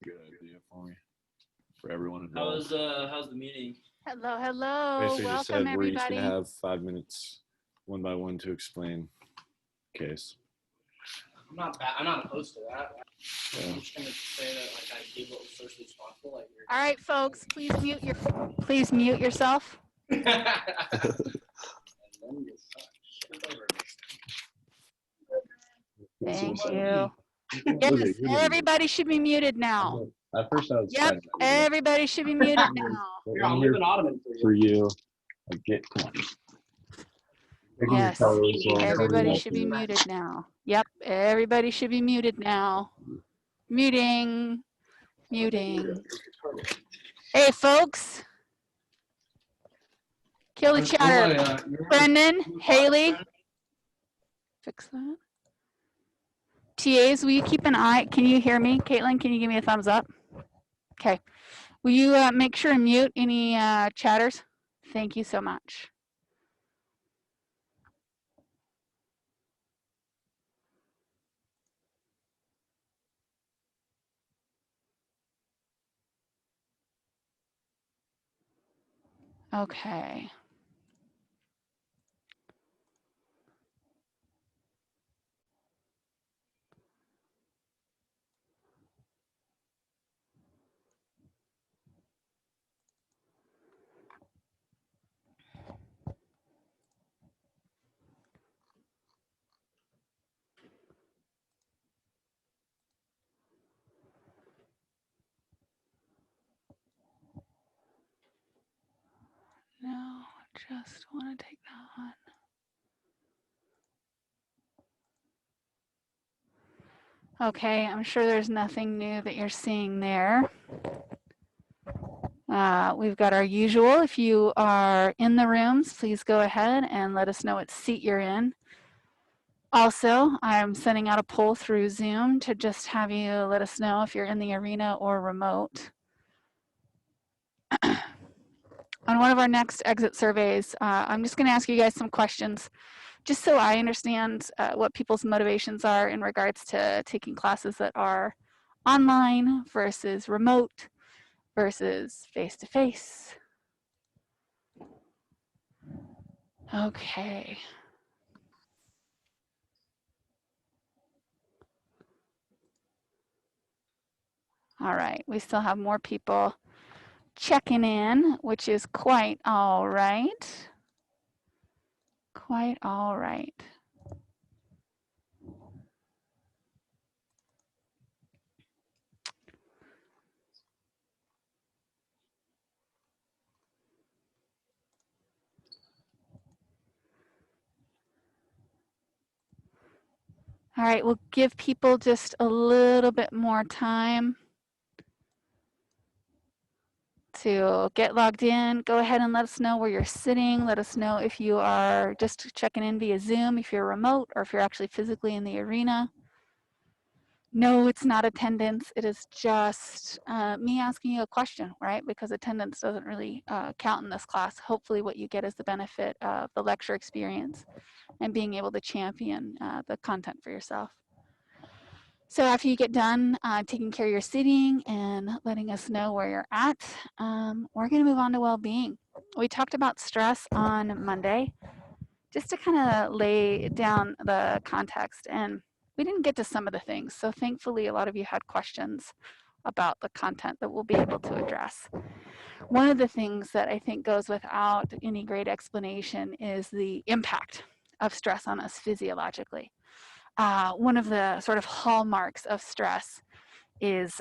good idea for me, for everyone involved. How's the meeting? Hello, hello. Basically just said Welcome, we're each everybody. going to have 5 minutes, one by one, to explain case. I'm not opposed to that. Yeah. I'm just gonna say that like I gave what was socially responsible. Like you're All right, folks, please mute yourself. and then you Thank you. Yes, everybody should be muted now. At first I was Yep, everybody should be muted now. Here, I'll move an ottoman for you. Like, get Yes, everybody should be muted now. Yep, everybody should be muted now. Muting. Hey, folks. Kill the chatter. Brendan, Haley. Fix that. TAs, will you keep an eye? Can you hear me? Caitlin, can you give me a thumbs up? Okay. Will you make sure to mute any chatters? Thank you so much. Okay. No, just want to take that one. Okay, I'm sure there's nothing new that you're seeing there. We've got our usual. If you are in the rooms, please go ahead and let us know what seat you're in. Also, I'm sending out a poll through Zoom to just have you let us know if you're in the arena or remote. On one of our next exit surveys, I'm just going to ask you guys some questions just so I understand what people's motivations are in regards to taking classes that are online versus remote versus face-to-face. Okay. All right, we still have more people checking in, which is quite all right. Quite all right. All right, we'll give people just a little bit more time to get logged in. Go ahead and let us know where you're sitting. Let us know if you are just checking in via Zoom, if you're remote, or if you're actually physically in the arena. No, it's not attendance. It is just me asking you a question, right? Because attendance doesn't really count in this class. Hopefully what you get is the benefit of the lecture experience and being able to champion the content for yourself. So after you get done taking care of your sitting and letting us know where you're at, we're going to move on to well-being. We talked about stress on Monday, just to kind of lay down the context, and we didn't get to some of the things. So thankfully, a lot of you had questions about the content that we'll be able to address. One of the things that I think goes without any great explanation is the impact of stress on us physiologically. One of the sort of hallmarks of stress is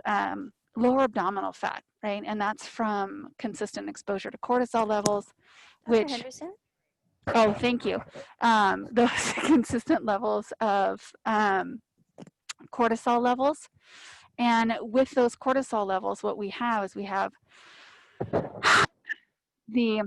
lower abdominal fat, right? And that's from consistent exposure to cortisol levels, which, Henderson? oh, thank you. Those consistent levels of cortisol levels. And with those cortisol levels, what we have is we have the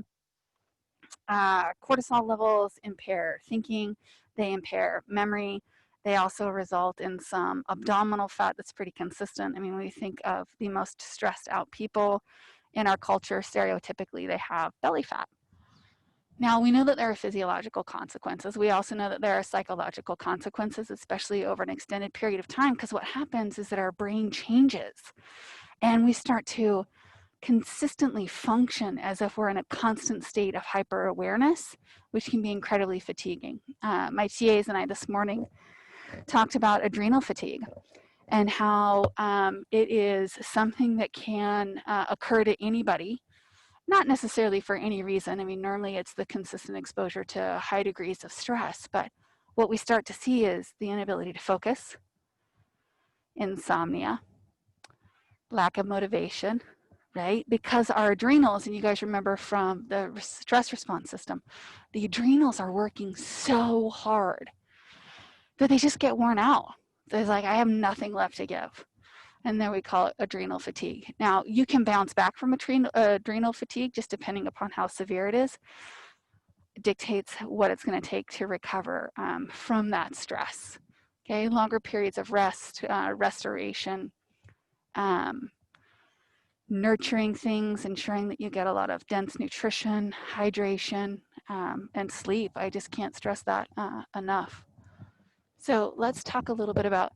cortisol levels impair thinking, they impair memory. They also result in some abdominal fat that's pretty consistent. I mean, when we think of the most stressed out people in our culture, stereotypically, they have belly fat. Now, we know that there are physiological consequences. We also know that there are psychological consequences, especially over an extended period of time, because what happens is that our brain changes. And we start to consistently function as if we're in a constant state of hyper awareness, which can be incredibly fatiguing. My TAs and I this morning talked about adrenal fatigue and how it is something that can occur to anybody, not necessarily for any reason. I mean, normally it's the consistent exposure to high degrees of stress, but what we start to see is the inability to focus, insomnia, lack of motivation, right? Because our adrenals, and you guys remember from the stress response system, the adrenals are working so hard that they just get worn out. It's like, I have nothing left to give. And then we call it adrenal fatigue. Now, you can bounce back from adrenal fatigue just depending upon how severe it is. It dictates what it's going to take to recover from that stress. Okay, longer periods of rest, restoration, nurturing things, ensuring that you get a lot of dense nutrition, hydration, and sleep. I just can't stress that enough. So let's talk a little bit about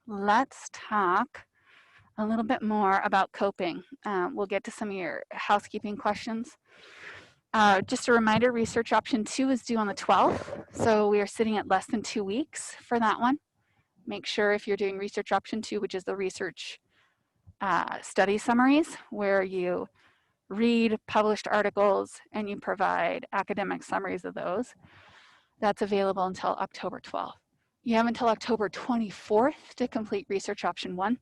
let's talk a little bit more about coping. We'll get to some of your housekeeping questions. Just a reminder, research option 2 is due on the 12th. So we are sitting at less than 2 weeks for that one. Make sure if you're doing research option 2, which is the research study summaries, where you read published articles and you provide academic summaries of those, that's available until October 12th. You have until October 24th to complete research option 1,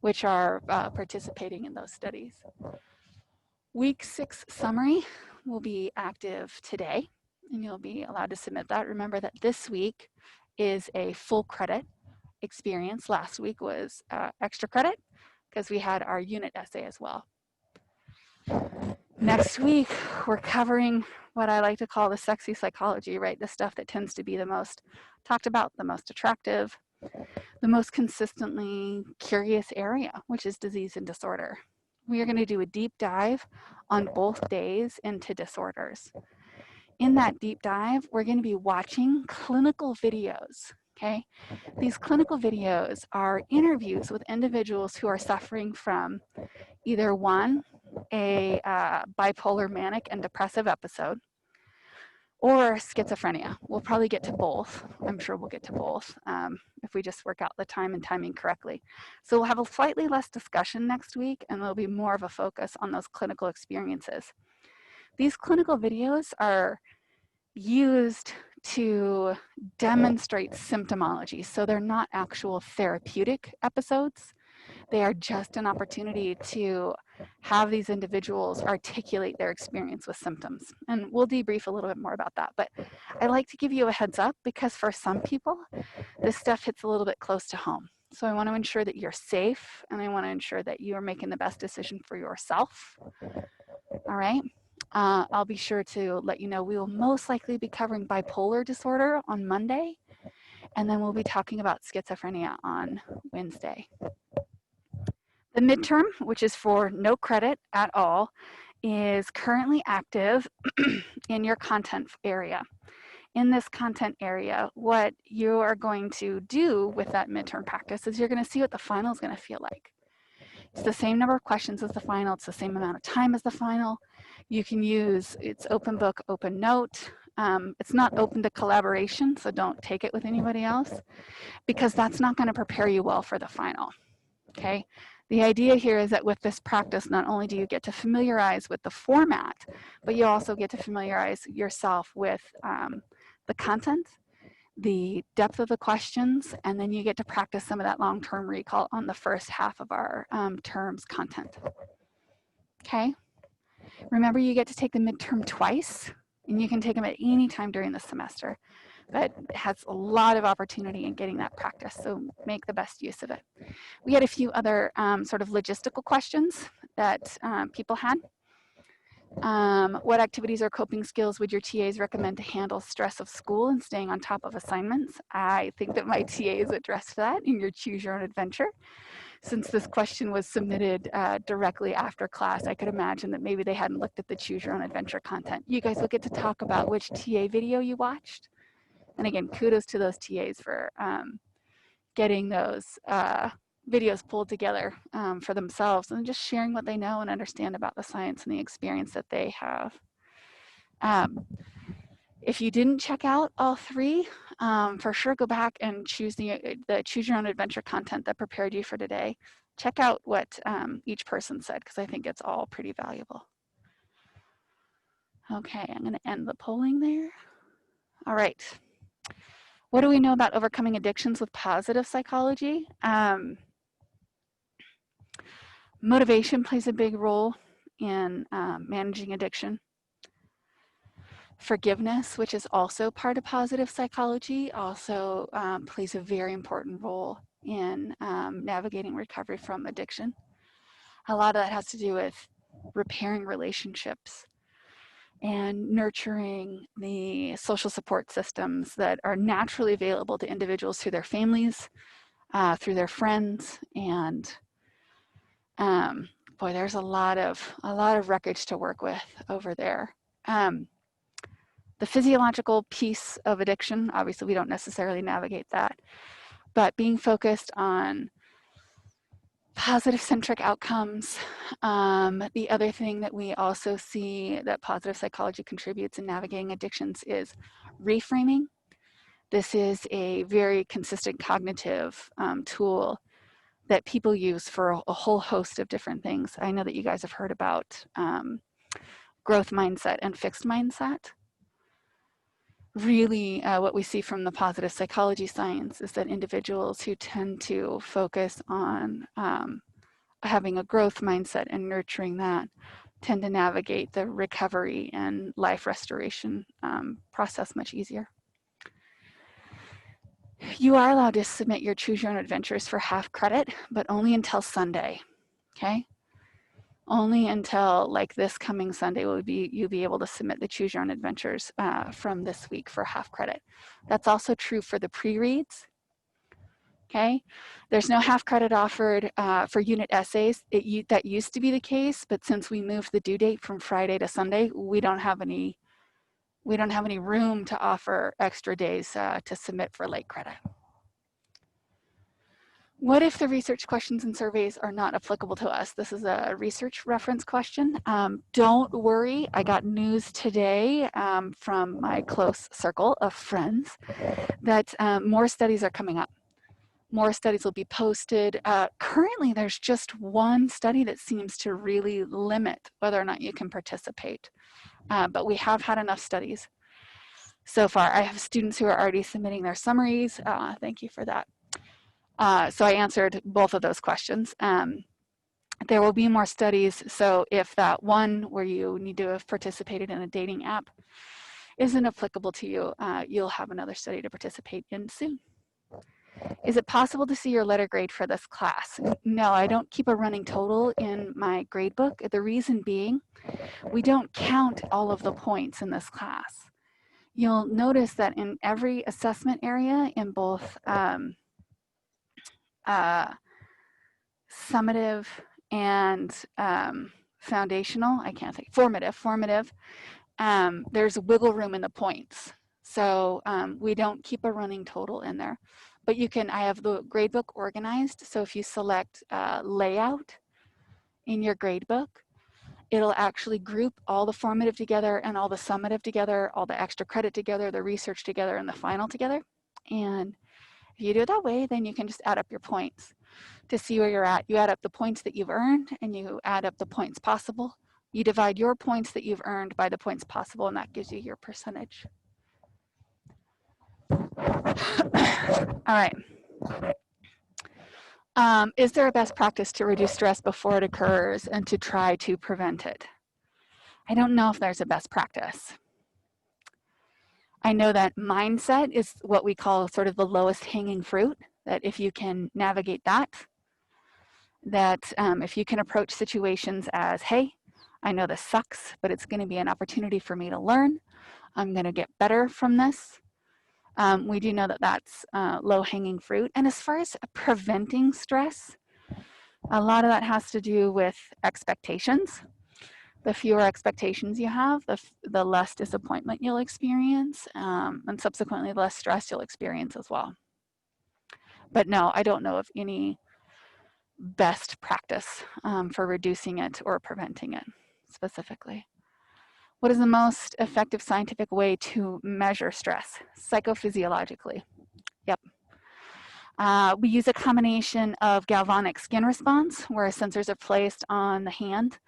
which are participating in those studies. Week 6 summary will be active today, and you'll be allowed to submit that. Remember that this week is a full credit experience. Last week was extra credit because we had our unit essay as well. Next week, we're covering what I like to call the sexy psychology, right? The stuff that tends to be the most talked about, the most attractive, the most consistently curious area, which is disease and disorder. We are going to do a deep dive on both days into disorders. In that deep dive, we're going to be watching clinical videos, okay? These clinical videos are interviews with individuals who are suffering from either one, a bipolar manic and depressive episode, or schizophrenia. We'll probably get to both. I'm sure we'll get to both if we just work out the time and timing correctly. So we'll have a slightly less discussion next week, and there'll be more of a focus on those clinical experiences. These clinical videos are used to demonstrate symptomology. So they're not actual therapeutic episodes. They are just an opportunity to have these individuals articulate their experience with symptoms. And we'll debrief a little bit more about that. But I like to give you a heads up because for some people, this stuff hits a little bit close to home. So I want to ensure that you're safe, and I want to ensure that you are making the best decision for yourself. All right. I'll be sure to let you know we will most likely be covering bipolar disorder on Monday, and then we'll be talking about schizophrenia on Wednesday. The midterm, which is for no credit at all, is currently active in your content area. In this content area, what you are going to do with that midterm practice is you're going to see what the final is going to feel like. It's the same number of questions as the final. It's the same amount of time as the final. You can use, it's open book, open note. It's not open to collaboration, so don't take it with anybody else because that's not going to prepare you well for the final, okay? The idea here is that with this practice, not only do you get to familiarize with the format, but you also get to familiarize yourself with the content, the depth of the questions, and then you get to practice some of that long-term recall on the first half of our term's content. Okay? Remember, you get to take the midterm twice, and you can take them at any time during the semester, but it has a lot of opportunity in getting that practice, so make the best use of it. We had a few other sort of logistical questions that people had. What activities or coping skills would your TAs recommend to handle stress of school and staying on top of assignments? I think that my TAs addressed that in your Choose Your Own Adventure. Since this question was submitted directly after class, I could imagine that maybe they hadn't looked at the Choose Your Own Adventure content. You guys will get to talk about which TA video you watched. And again, kudos to those TAs for getting those videos pulled together for themselves and just sharing what they know and understand about the science and the experience that they have. If you didn't check out all three, for sure go back and choose the Choose Your Own Adventure content that prepared you for today. Check out what each person said, because I think it's all pretty valuable. Okay, I'm going to end the polling there. All right. What do we know about overcoming addictions with positive psychology? Motivation plays a big role in managing addiction. Forgiveness, which is also part of positive psychology, also plays a very important role in navigating recovery from addiction. A lot of that has to do with repairing relationships and nurturing the social support systems that are naturally available to individuals through their families, through their friends, and boy, there's a lot of wreckage to work with over there. The physiological piece of addiction, obviously we don't necessarily navigate that, but being focused on positive centric outcomes. The other thing that we also see that positive psychology contributes in navigating addictions is reframing. This is a very consistent cognitive tool that people use for a whole host of different things. I know that you guys have heard about growth mindset and fixed mindset. Really, what we see from the positive psychology science is that individuals who tend to focus on having a growth mindset and nurturing that tend to navigate the recovery and life restoration process much easier. You are allowed to submit your Choose Your Own Adventures for half credit, but only until Sunday, okay? Only until like this coming Sunday will you'll be able to submit the Choose Your Own Adventures from this week for half credit. That's also true for the pre-reads, okay? There's no half credit offered for unit essays. That used to be the case, but since we moved the due date from Friday to Sunday, we don't have any room to offer extra days to submit for late credit. What if the research questions and surveys are not applicable to us? This is a research reference question. Don't worry, I got news today from my close circle of friends that more studies are coming up. More studies will be posted. Currently, there's just one study that seems to really limit whether or not you can participate. But we have had enough studies so far. I have students who are already submitting their summaries. Thank you for that. So I answered both of those questions. There will be more studies. So if that one where you need to have participated in a dating app isn't applicable to you, you'll have another study to participate in soon. Is it possible to see your letter grade for this class? No, I don't keep a running total in my grade book. The reason being, we don't count all of the points in this class. You'll notice that in every assessment area in both summative and foundational, I can't think, formative, there's wiggle room in the points. So we don't keep a running total in there. But you can, I have the gradebook organized. So if you select layout in your gradebook, it'll actually group all the formative together and all the summative together, all the extra credit together, the research together, and the final together. And if you do it that way, then you can just add up your points to see where you're at. You add up the points that you've earned and you add up the points possible. You divide your points that you've earned by the points possible, and that gives you your percentage. All right. Is there a best practice to reduce stress before it occurs and to try to prevent it? I don't know if there's a best practice. I know that mindset is what we call sort of the lowest hanging fruit, that if you can navigate that if you can approach situations as, hey, I know this sucks, but it's going to be an opportunity for me to learn. I'm going to get better from this. We do know that that's low-hanging fruit. And as far as preventing stress, a lot of that has to do with expectations. The fewer expectations you have, the less disappointment you'll experience, and subsequently the less stress you'll experience as well. But no, I don't know of any best practice for reducing it or preventing it specifically. What is the most effective scientific way to measure stress? Psychophysiologically. Yep. We use a combination of galvanic skin response, where sensors are placed on the hand,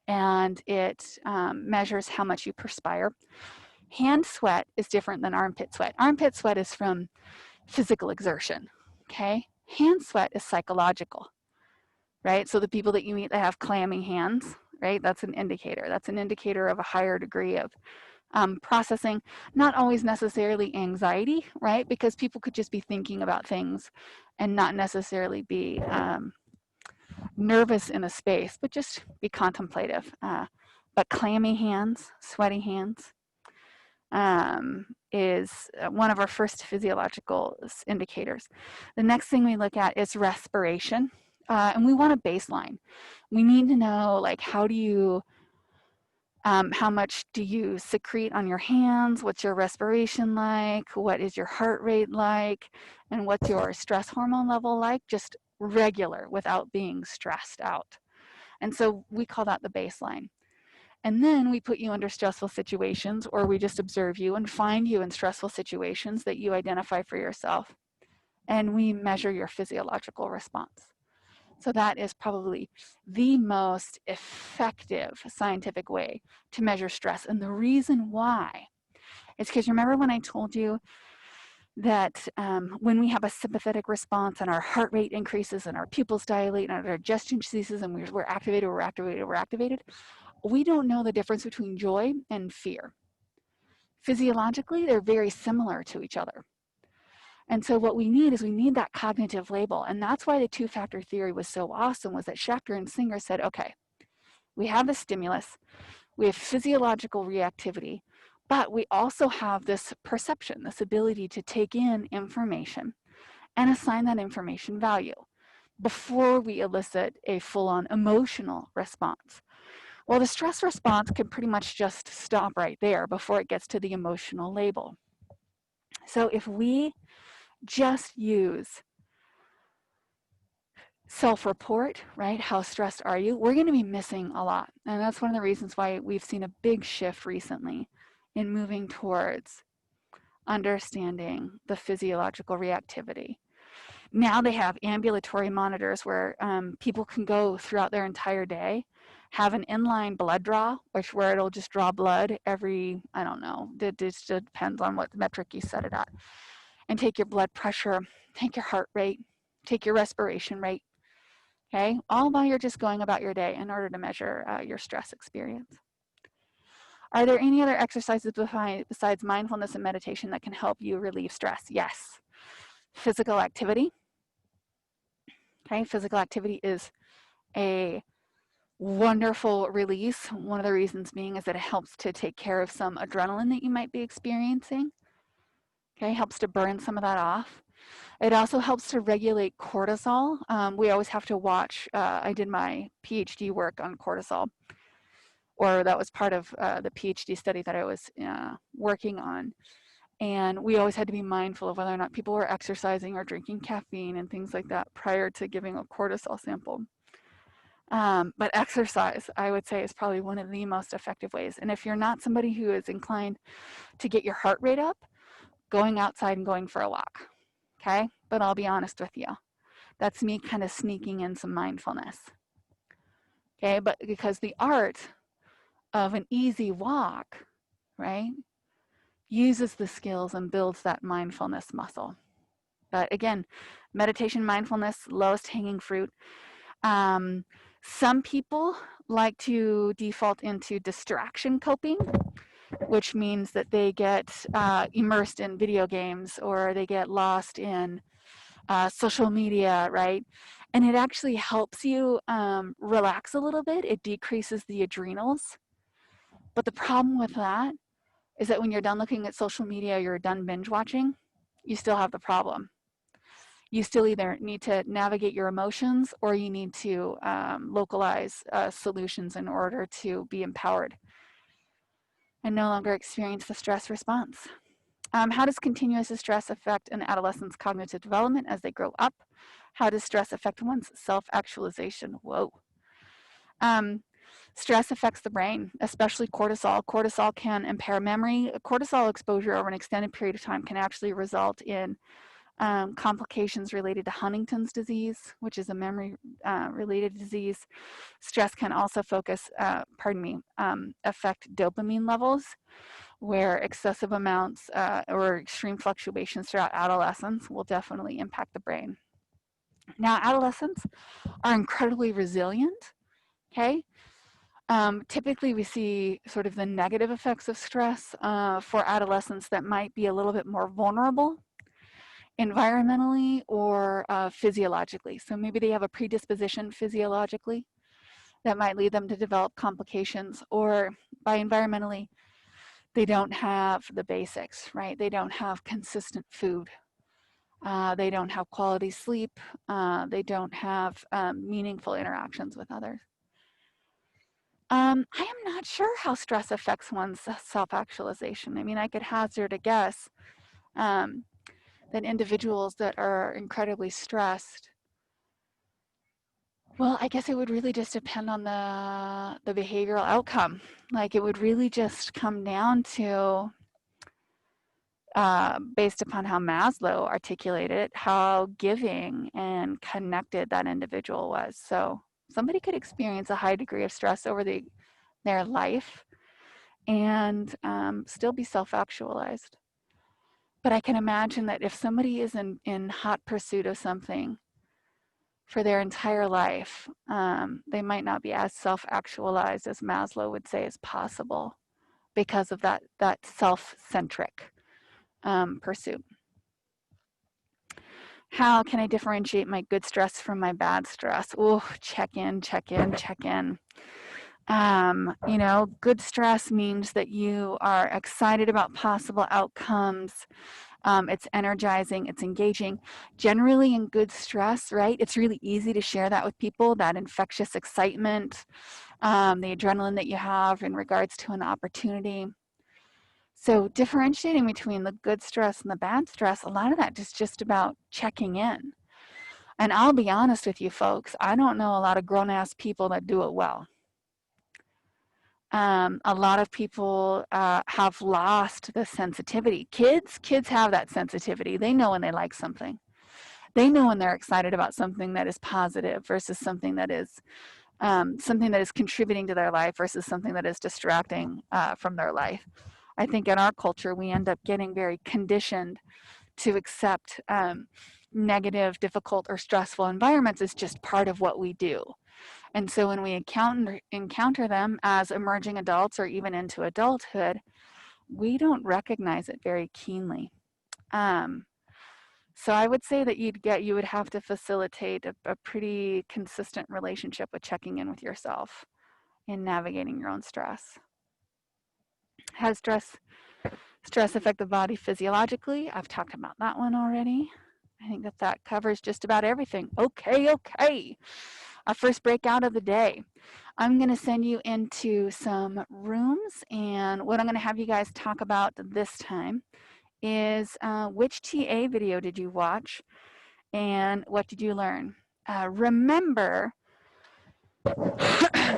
and it measures how much you perspire. Hand sweat is different than armpit sweat. Armpit sweat is from physical exertion, okay? Hand sweat is psychological, right? So the people that you meet that have clammy hands, right? That's an indicator. That's an indicator of a higher degree of processing, not always necessarily anxiety, right? Because people could just be thinking about things and not necessarily be nervous in a space, but just be contemplative. But clammy hands, sweaty hands, is one of our first physiological indicators. The next thing we look at is respiration, and we want a baseline. We need to know, like, how much do you secrete on your hands? What's your respiration like? What is your heart rate like? And what's your stress hormone level like? Just regular, without being stressed out. And so we call that the baseline. And then we put you under stressful situations, or we just observe you and find you in stressful situations that you identify for yourself. And we measure your physiological response. So that is probably the most effective scientific way to measure stress. And the reason why is because, remember when I told you that when we have a sympathetic response and our heart rate increases and our pupils dilate and our digestion ceases and we're activated, we don't know the difference between joy and fear. Physiologically, they're very similar to each other. And so what we need is that cognitive label. And that's why the two-factor theory was so awesome, was that Schachter and Singer said, okay, we have the stimulus, we have physiological reactivity, but we also have this perception, this ability to take in information and assign that information value before we elicit a full-on emotional response. Well, the stress response can pretty much just stop right there before it gets to the emotional label. So if we just use self-report, right? How stressed are you? We're going to be missing a lot. And that's one of the reasons why we've seen a big shift recently in moving towards understanding the physiological reactivity. Now they have ambulatory monitors where people can go throughout their entire day, have an inline blood draw, where it'll just draw blood every, I don't know, it just depends on what metric you set it at, and take your blood pressure, take your heart rate, take your respiration rate, okay? All while you're just going about your day in order to measure your stress experience. Are there any other exercises besides mindfulness and meditation that can help you relieve stress? Yes. Physical activity. Okay, physical activity is a wonderful release. One of the reasons being is that it helps to take care of some adrenaline that you might be experiencing. Okay, helps to burn some of that off. It also helps to regulate cortisol. We always have to watch. I did my PhD work on cortisol, or that was part of the PhD study that I was working on. And we always had to be mindful of whether or not people were exercising or drinking caffeine and things like that prior to giving a cortisol sample. But exercise, I would say, is probably one of the most effective ways. And if you're not somebody who is inclined to get your heart rate up, going outside and going for a walk, okay? But I'll be honest with you, that's me kind of sneaking in some mindfulness, okay? But because the art of an easy walk, right, uses the skills and builds that mindfulness muscle. But again, meditation, mindfulness, lowest hanging fruit. Some people like to default into distraction coping, which means that they get immersed in video games, or they get lost in social media, right? And it actually helps you relax a little bit. It decreases the adrenals. But the problem with that is that when you're done looking at social media, you're done binge watching, you still have the problem. You still either need to navigate your emotions, or you need to localize solutions in order to be empowered and no longer experience the stress response. How does continuous stress affect an adolescent's cognitive development as they grow up? How does stress affect one's self-actualization? Whoa. Stress affects the brain, especially cortisol. Cortisol can impair memory. Cortisol exposure over an extended period of time can actually result in complications related to Huntington's disease, which is a memory-related disease. Stress can also affect dopamine levels, where excessive amounts or extreme fluctuations throughout adolescence will definitely impact the brain. Now, adolescents are incredibly resilient, okay? Typically, we see sort of the negative effects of stress for adolescents that might be a little bit more vulnerable environmentally or physiologically. So maybe they have a predisposition physiologically that might lead them to develop complications, or by environmentally, they don't have the basics, right? They don't have consistent food. They don't have quality sleep. They don't have meaningful interactions with others. I am not sure how stress affects one's self-actualization. I mean, I could hazard a guess that individuals that are incredibly stressed, well, I guess it would really just depend on the behavioral outcome. Like, it would really just come down to, based upon how Maslow articulated it, how giving and connected that individual was. So somebody could experience a high degree of stress over their life and still be self-actualized. But I can imagine that if somebody is in hot pursuit of something for their entire life, they might not be as self-actualized as Maslow would say is possible because of that self-centric pursuit. How can I differentiate my good stress from my bad stress? Oh, check in. You know, good stress means that you are excited about possible outcomes. It's energizing, it's engaging. Generally in good stress, right, it's really easy to share that with people, that infectious excitement, the adrenaline that you have in regards to an opportunity. So differentiating between the good stress and the bad stress, a lot of that is just about checking in. And I'll be honest with you folks, I don't know a lot of grown-ass people that do it well. A lot of people have lost the sensitivity. Kids have that sensitivity. They know when they like something. They know when they're excited about something that is positive versus something that is contributing to their life versus something that is distracting from their life. I think in our culture, we end up getting very conditioned to accept negative, difficult, or stressful environments as just part of what we do. And so when we encounter them as emerging adults or even into adulthood, we don't recognize it very keenly. So I would say that you would have to facilitate a pretty consistent relationship with checking in with yourself in navigating your own stress. How does stress affect the body physiologically? I've talked about that one already. I think that covers just about everything. Okay. Our first breakout of the day. I'm going to send you into some rooms, and what I'm going to have you guys talk about this time is which TA video did you watch and what did you learn? Remember,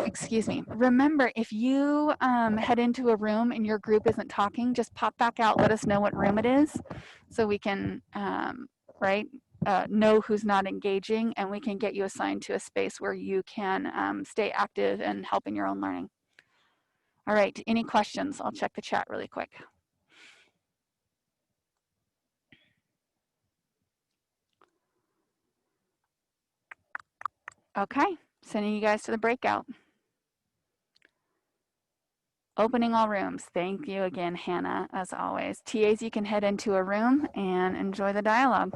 excuse me, remember if you head into a room and your group isn't talking, just pop back out, let us know what room it is so we can, know who's not engaging, and we can get you assigned to a space where you can stay active and help in your own learning. All right, any questions? I'll check the chat really quick. Okay, sending you guys to the breakout. Opening all rooms. Thank you again, Hannah, as always. TAs, you can head into a room and enjoy the dialogue.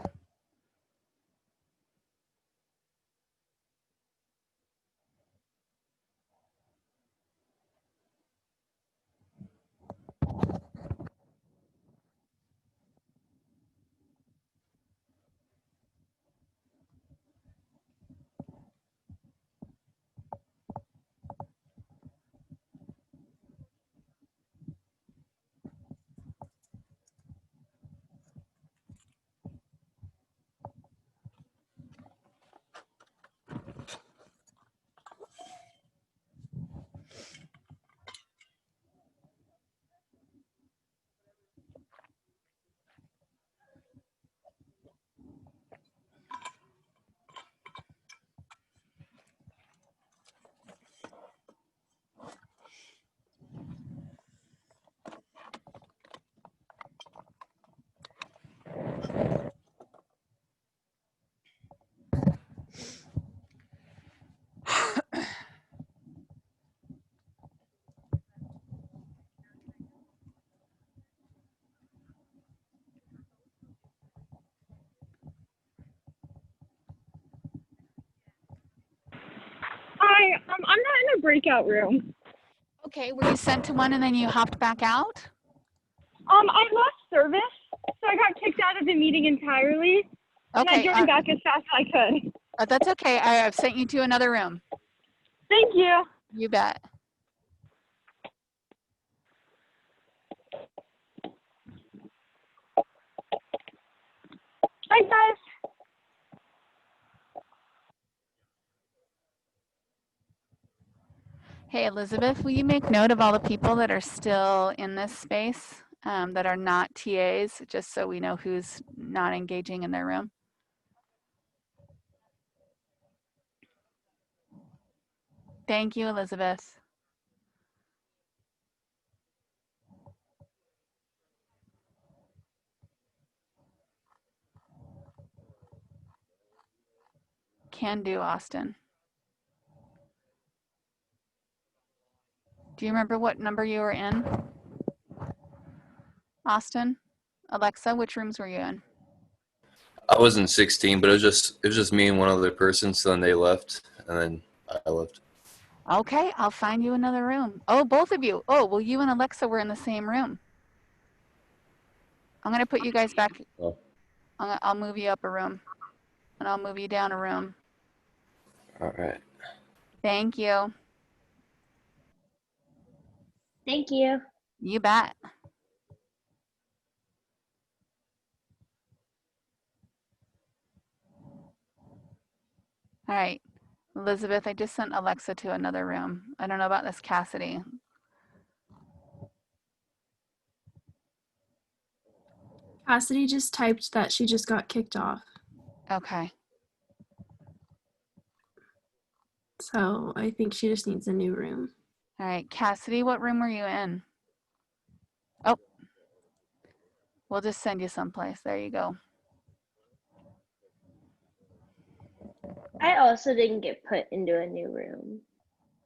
I'm not in a breakout room. Okay, were you sent to one and then you hopped back out? I lost service, so I got kicked out of the meeting entirely. And I Okay, joined back as fast as I could. that's okay. I've sent you to another room. Thank you. You bet. Bye, guys. Hey, Elizabeth, will you make note of all the people that are still in this space that are not TAs, just so we know who's not engaging in their room? Thank you, Elizabeth. Can do, Austin. Do you remember what number you were in? Austin? Alexa, which rooms were you in? I was in 16, but it was just me and one other person. So then they left, and then I left. Okay, I'll find you another room. Oh, both of you. Oh, well, you and Alexa were in the same room. I'm going to put you guys back. Oh. I'll move you up a room, and I'll move you down a room. All right. Thank you. Thank you. You bet. All right, Elizabeth, I just sent Alexa to another room. I don't know about this Cassidy. Cassidy just typed that she just got kicked off. Okay. So I think she just needs a new room. All right, Cassidy, what room were you in? Oh, we'll just send you someplace. There you go. I also didn't get put into a new room.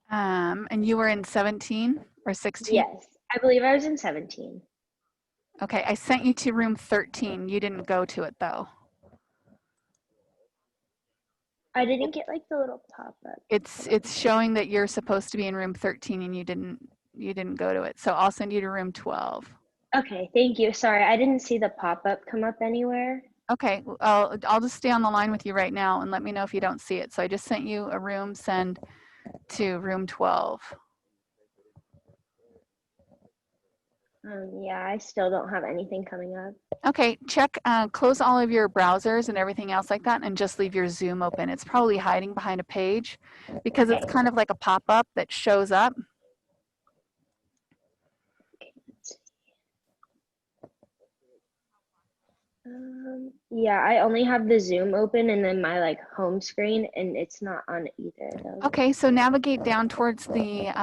And you were in 17 or 16? Yes, I believe I was in 17. Okay, I sent you to room 13. You didn't go to it though. I didn't get like the little pop-up. It's showing that you're supposed to be in room 13 and you didn't go to it. So I'll send you to room 12. Okay, thank you. Sorry, I didn't see the pop-up come up anywhere. Okay, I'll just stay on the line with you right now and let me know if you don't see it. So I just sent you a room send to room 12. Yeah, I still don't have anything coming up. Okay, check, close all of your browsers and everything else like that and just leave your Zoom open. It's probably hiding behind a page because it's kind of like a pop-up that shows up. Okay, let's see. Yeah, I only have the Zoom open and then my like home screen, and it's not on either of those. Okay, so navigate down towards the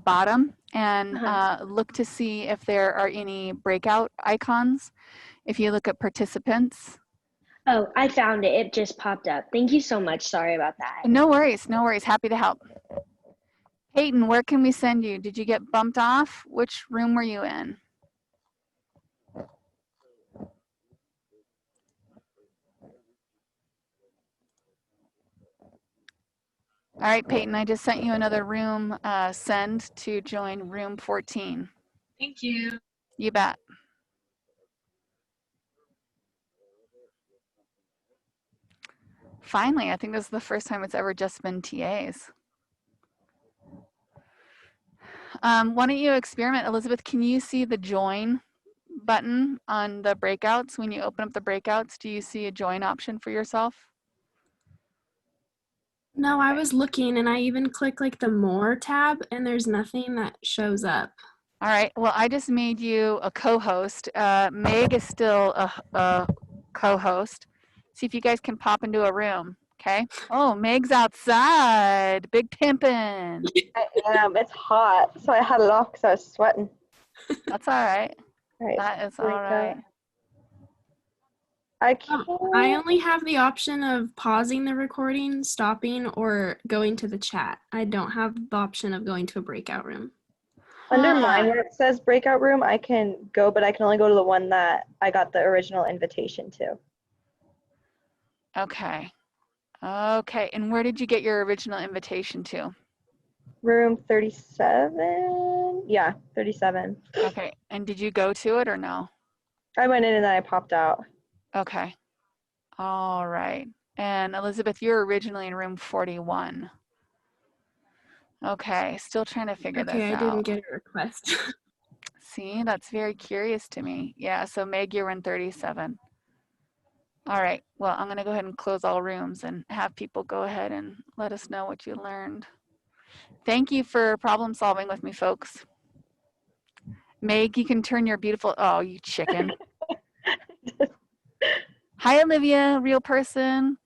bottom and look to see if there are any breakout icons. If you look at participants. Oh, I found it. It just popped up. Thank you so much. Sorry about that. No worries, no worries. Happy to help. Peyton, where can we send you? Did you get bumped off? Which room were you in? All right, Peyton, I just sent you another room send to join room 14. Thank you. You bet. Finally, I think this is the first time it's ever just been TAs. Why don't you experiment? Elizabeth, can you see the join button on the breakouts? When you open up the breakouts, do you see a join option for yourself? No, I was looking and I even click like the more tab and there's nothing that shows up. All right, well, I just made you a co-host. Meg is still a co-host. See if you guys can pop into a room, okay? Oh, Meg's outside, big pimpin'. I am. It's hot, so I had it off because I was sweating. That's all right. All right. That is all right. I can't. I only have the option of pausing the recording, stopping, or going to the chat. I don't have the option of going to a breakout room. Under mine, where it says breakout room, I can go, but I can only go to the one that I got the original invitation to. Okay. Okay, and where did you get your original invitation to? Room 37. Yeah, 37. Okay. And did you go to it or no? I went in and then I popped out. Okay. All right. And Elizabeth, you're originally in room 41. Okay. Still trying to figure Okay, this I out. didn't get a request. See, that's very curious to me. Yeah. So Meg, you're in 37. All right. Well, I'm going to go ahead and close all rooms and have people go ahead and let us know what you learned. Thank you for problem solving with me, folks. Meg, you can turn your beautiful, oh, you chicken. Hi, Olivia, real person.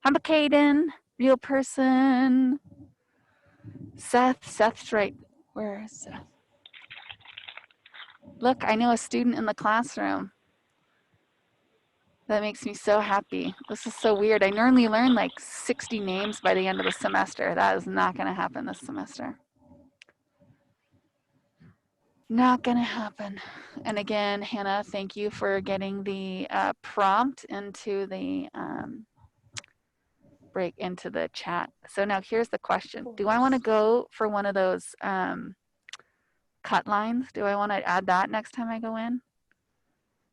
Hi, Caden, real person. Seth's right. Where is Seth? Look, I know a student in the classroom. That makes me so happy. This is so weird. I normally learn like 60 names by the end of the semester. That is not going to happen this semester. Not going to happen. And again, Hannah, thank you for getting the prompt into the break into the chat. So now here's the question. Do I want to go for one of those cut lines? Do I want to add that next time I go in?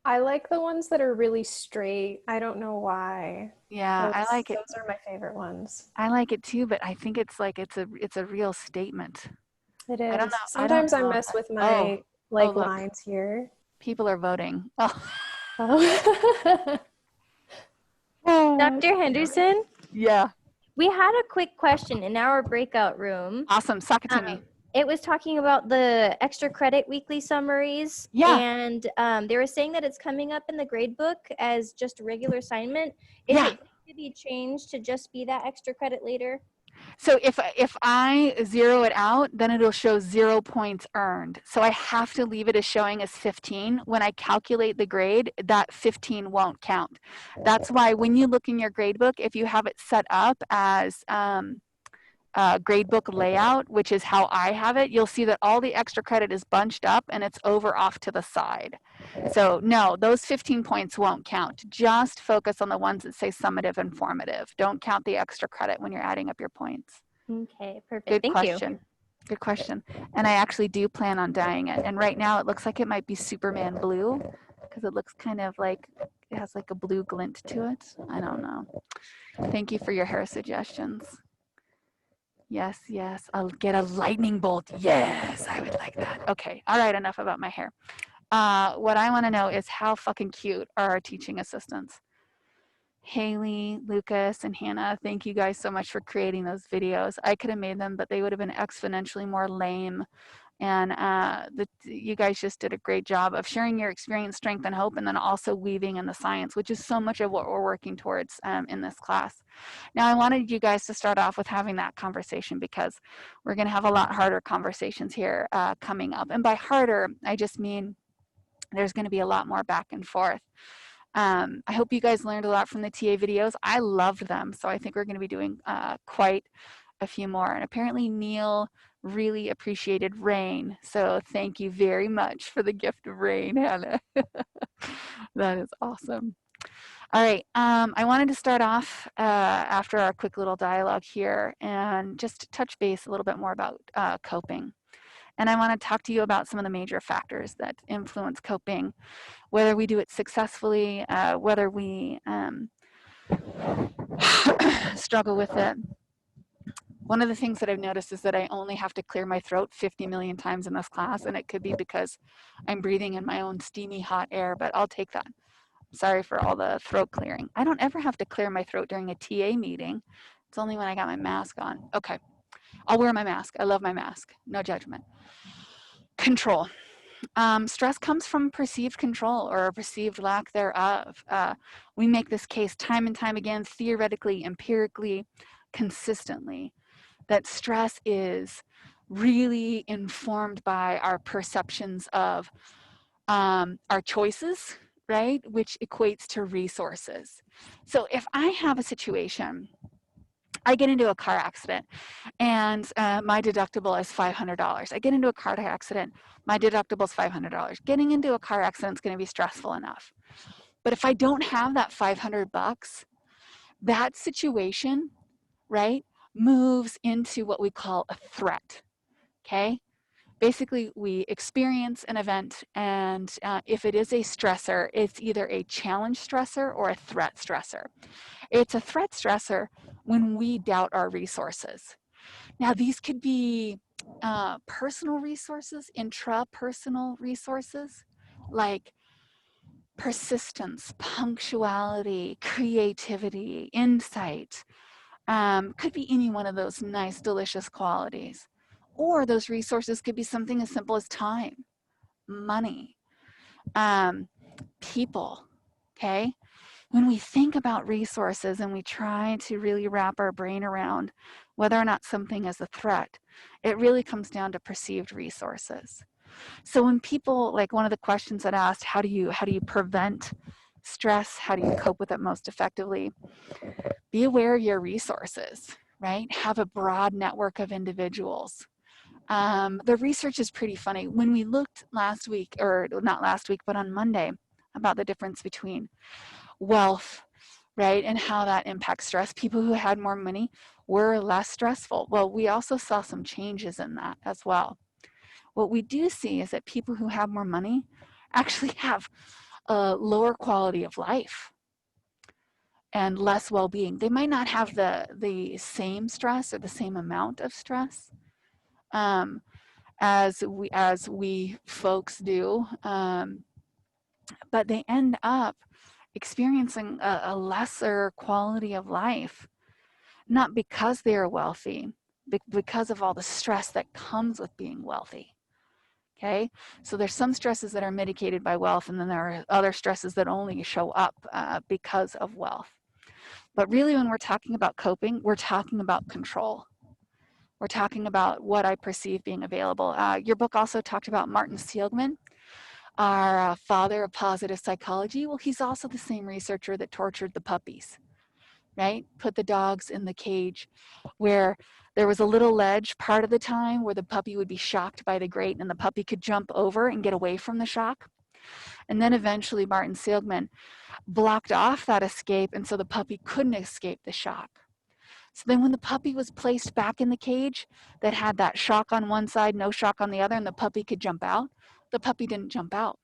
I like the ones that are really straight. I don't know why. Yeah, I like it. Those are my favorite ones. I like it too, but I think it's like it's a real statement. It I don't is. know. Sometimes I know. mess with my look. lines here. People are voting. Oh. Dr. Henderson, Yeah. we had a quick question in our breakout room. Awesome. Suck it to me. It was talking about the extra credit weekly summaries. Yeah. And they were saying that it's coming up in the grade book as just a regular assignment. Is it going to be changed to just be that extra credit later? So if I zero it out, then it'll show 0 points earned. So I have to leave it as showing as 15. When I calculate the grade, that 15 won't count. That's why when you look in your grade book, if you have it set up as gradebook layout, which is how I have it, you'll see that all the extra credit is bunched up and it's over off to the side. So no, those 15 points won't count. Just focus on the ones that say summative and formative. Don't count the extra credit when you're adding up your points. Okay, perfect. Good Thank question. you. Good question. And I actually do plan on dyeing it. And right now it looks like it might be Superman blue because it looks kind of like it has like a blue glint to it. I don't know. Thank you for your hair suggestions. Yes, yes, I'll get a lightning bolt. Yes, I would like that. Okay, all right, enough about my hair. What I want to know is how fucking cute are our teaching assistants? Haley, Lucas, and Hannah, thank you guys so much for creating those videos. I could have made them, but they would have been exponentially more lame. And you guys just did a great job of sharing your experience, strength, and hope, and then also weaving in the science, which is so much of what we're working towards in this class. Now, I wanted you guys to start off with having that conversation because we're going to have a lot harder conversations here coming up. And by harder, I just mean there's going to be a lot more back and forth. I hope you guys learned a lot from the TA videos. I loved them, so I think we're going to be doing quite a few more. And apparently Neil really appreciated rain, so thank you very much for the gift of rain, Hannah. That is awesome. All right, I wanted to start off after our quick little dialogue here and just touch base a little bit more about coping. And I want to talk to you about some of the major factors that influence coping, whether we do it successfully, whether we struggle with it. One of the things that I've noticed is that I only have to clear my throat 50 million times in this class, and it could be because I'm breathing in my own steamy hot air, but I'll take that. Sorry for all the throat clearing. I don't ever have to clear my throat during a TA meeting. It's only when I got my mask on. Okay, I'll wear my mask. I love my mask. No judgment. Control. Stress comes from perceived control or a perceived lack thereof. We make this case time and time again, theoretically, empirically, consistently, that stress is really informed by our perceptions of our choices, right? Which equates to resources. So if I have a situation, I get into a car accident and my deductible is $500. I get into a car accident, my deductible is $500. Getting into a car accident is going to be stressful enough. But if I don't have that $500, that situation, right, moves into what we call a threat. okay? Basically, we experience an event, and if it is a stressor, it's either a challenge stressor or a threat stressor. It's a threat stressor when we doubt our resources. Now, these could be personal resources, intrapersonal resources, like persistence, punctuality, creativity, insight. Could be any one of those nice, delicious qualities. Or those resources could be something as simple as time, money, people, okay? When we think about resources and we try to really wrap our brain around whether or not something is a threat, it really comes down to perceived resources. So when people, like one of the questions that asked, how do you prevent stress? How do you cope with it most effectively? Be aware of your resources, right? Have a broad network of individuals. The research is pretty funny. When we looked last week, or not last week, but on Monday, about the difference between wealth, right, and how that impacts stress, people who had more money were less stressful. Well, we also saw some changes in that as well. What we do see is that people who have more money actually have a lower quality of life and less well-being. They might not have the same stress or the same amount of stress as we folks do, but they end up experiencing a lesser quality of life, not because they are wealthy, because of all the stress that comes with being wealthy. Okay, so there's some stresses that are mitigated by wealth, and then there are other stresses that only show up because of wealth. But really, when we're talking about coping, we're talking about control. We're talking about what I perceive being available. Your book also talked about Martin Sieldman, our father of positive psychology. Well, he's also the same researcher that tortured the puppies, right? Put the dogs in the cage where there was a little ledge part of the time where the puppy would be shocked by the grate and the puppy could jump over and get away from the shock. And then eventually Martin Seligman blocked off that escape, and so the puppy couldn't escape the shock. So then when the puppy was placed back in the cage that had that shock on one side, no shock on the other, and the puppy could jump out, the puppy didn't jump out.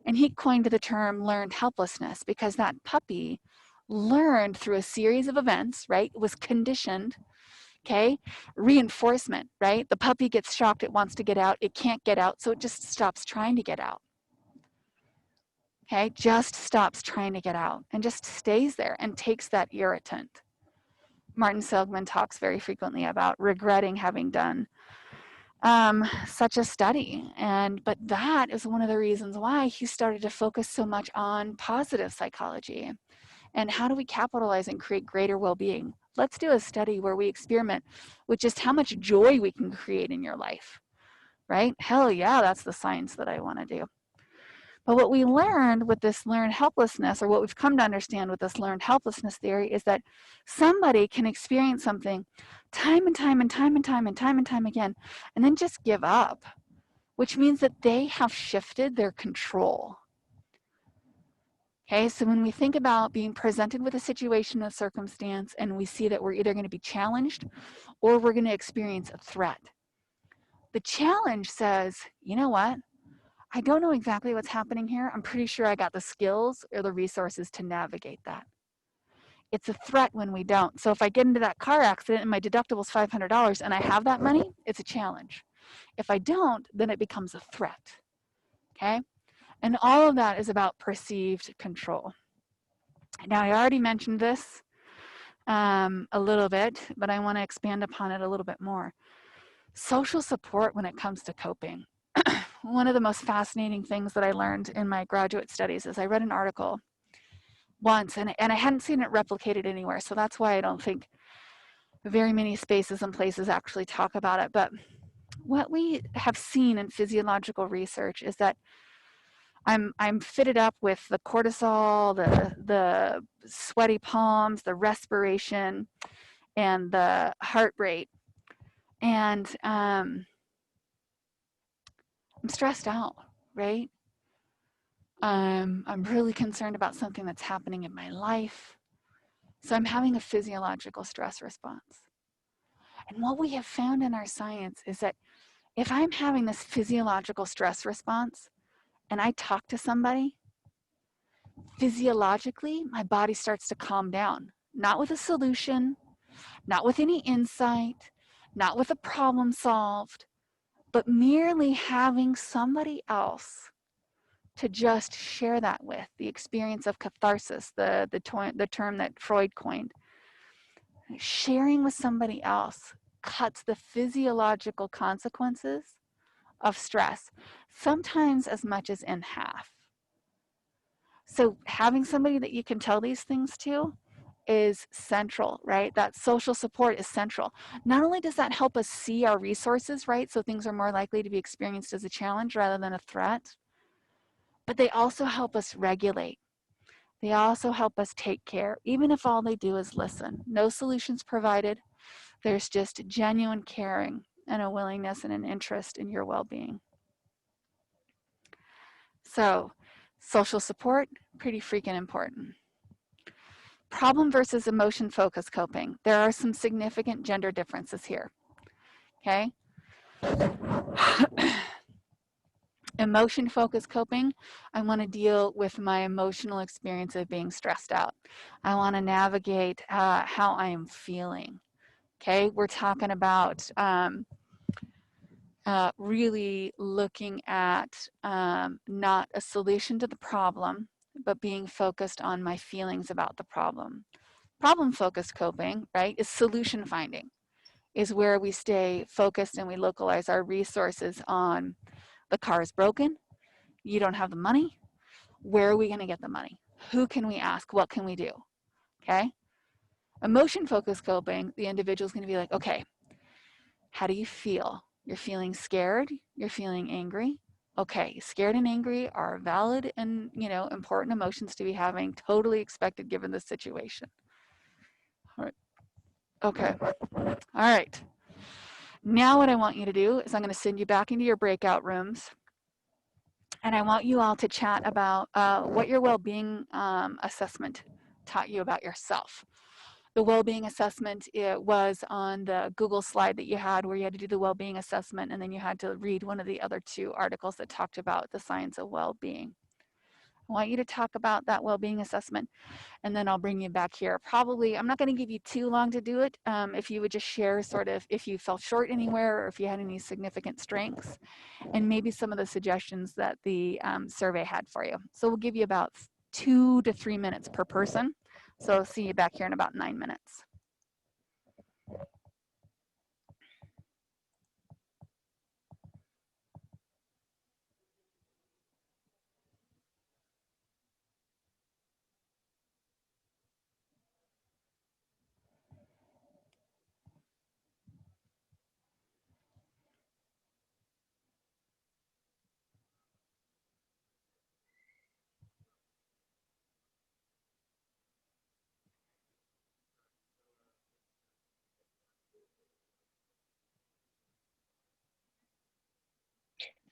And he coined the term learned helplessness, because that puppy learned through a series of events, right? It was conditioned, okay? Reinforcement, right? The puppy gets shocked, it wants to get out, it can't get out, so it just stops trying to get out. Okay, just stops trying to get out and just stays there and takes that irritant. Martin Seligman talks very frequently about regretting having done such a study, but that is one of the reasons why he started to focus so much on positive psychology and how do we capitalize and create greater well-being. Let's do a study where we experiment with just how much joy we can create in your life, right? Hell yeah, that's the science that I want to do. But what we learned with this learned helplessness, or what we've come to understand with this learned helplessness theory, is that somebody can experience something time and time and time and time and time and time again, and then just give up, which means that they have shifted their control. Okay, so when we think about being presented with a situation, a circumstance, and we see that we're either going to be challenged or we're going to experience a threat. The challenge says, you know what? I don't know exactly what's happening here. I'm pretty sure I got the skills or the resources to navigate that. It's a threat when we don't. So if I get into that car accident and my deductible is $500 and I have that money, it's a challenge. If I don't, then it becomes a threat. Okay? And all of that is about perceived control. Now, I already mentioned this a little bit, but I want to expand upon it a little bit more. Social support when it comes to coping. One of the most fascinating things that I learned in my graduate studies is I read an article once, and I hadn't seen it replicated anywhere, so that's why I don't think very many spaces and places actually talk about it. But what we have seen in physiological research is that I'm fitted up with the cortisol, the sweaty palms, the respiration, and the heart rate, and I'm stressed out, right? I'm really concerned about something that's happening in my life. So I'm having a physiological stress response. And what we have found in our science is that if I'm having this physiological stress response and I talk to somebody, physiologically, my body starts to calm down. Not with a solution, not with any insight, not with a problem solved, but merely having somebody else to just share that with, the experience of catharsis, the term that Freud coined. Sharing with somebody else cuts the physiological consequences of stress, sometimes as much as in half. So having somebody that you can tell these things to is central, right? That social support is central. Not only does that help us see our resources, right? So things are more likely to be experienced as a challenge rather than a threat, but they also help us regulate. They also help us take care, even if all they do is listen. No solutions provided. There's just genuine caring and a willingness and an interest in your well-being. So social support, pretty freaking important. Problem versus emotion-focused coping. There are some significant gender differences here, okay? Emotion-focused coping, I want to deal with my emotional experience of being stressed out. I want to navigate how I am feeling, okay? We're talking about really looking at not a solution to the problem, but being focused on my feelings about the problem. Problem-focused coping, right, is solution finding, is where we stay focused and we localize our resources on the car is broken, you don't have the money, where are we going to get the money? Who can we ask? What can we do? Okay? Emotion-focused coping, the individual is going to be like, okay, how do you feel? You're feeling scared, you're feeling angry. Okay, scared and angry are valid and, important emotions to be having, totally expected given the situation. All right. Okay. All right. Now what I want you to do is I'm going to send you back into your breakout rooms. And I want you all to chat about what your well-being assessment taught you about yourself. The well-being assessment, it was on the Google slide that you had where you had to do the well-being assessment and then you had to read one of the other two articles that talked about the science of well-being. I want you to talk about that well-being assessment and then I'll bring you back here. Probably, I'm not going to give you too long to do it. If you would just share sort of if you fell short anywhere or if you had any significant strengths and maybe some of the suggestions that the survey had for you. So we'll give you about 2 to 3 minutes per person. So I'll see you back here in about 9 minutes.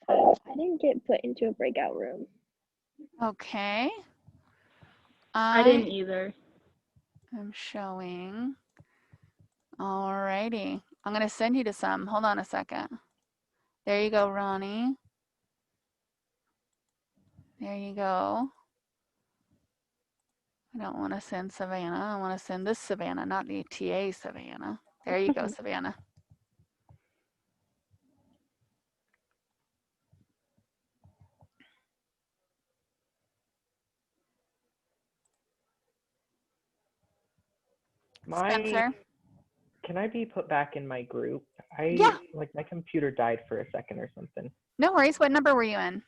I didn't get put into a breakout room. Okay. I didn't either. I'm showing. Alrighty. I'm going to send you to some. Hold on a second. There you go, Ronnie. There you go. I don't want to send Savannah. I want to send this Savannah, not the TA Savannah. There you go, Savannah. Spencer? Can I be put back in my group? Yeah. Like my computer died for a second or something. No worries. What number were you in?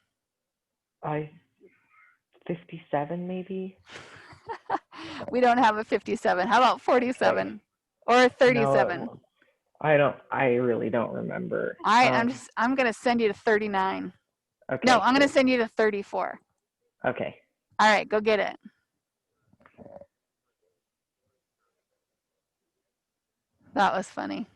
57 maybe? We don't have a 57. How about 47 or a 37? No, I really don't remember. All right, I'm going to send you to 39. Okay. No, I'm going to send you to 34. Okay. All right, go get it. That was funny.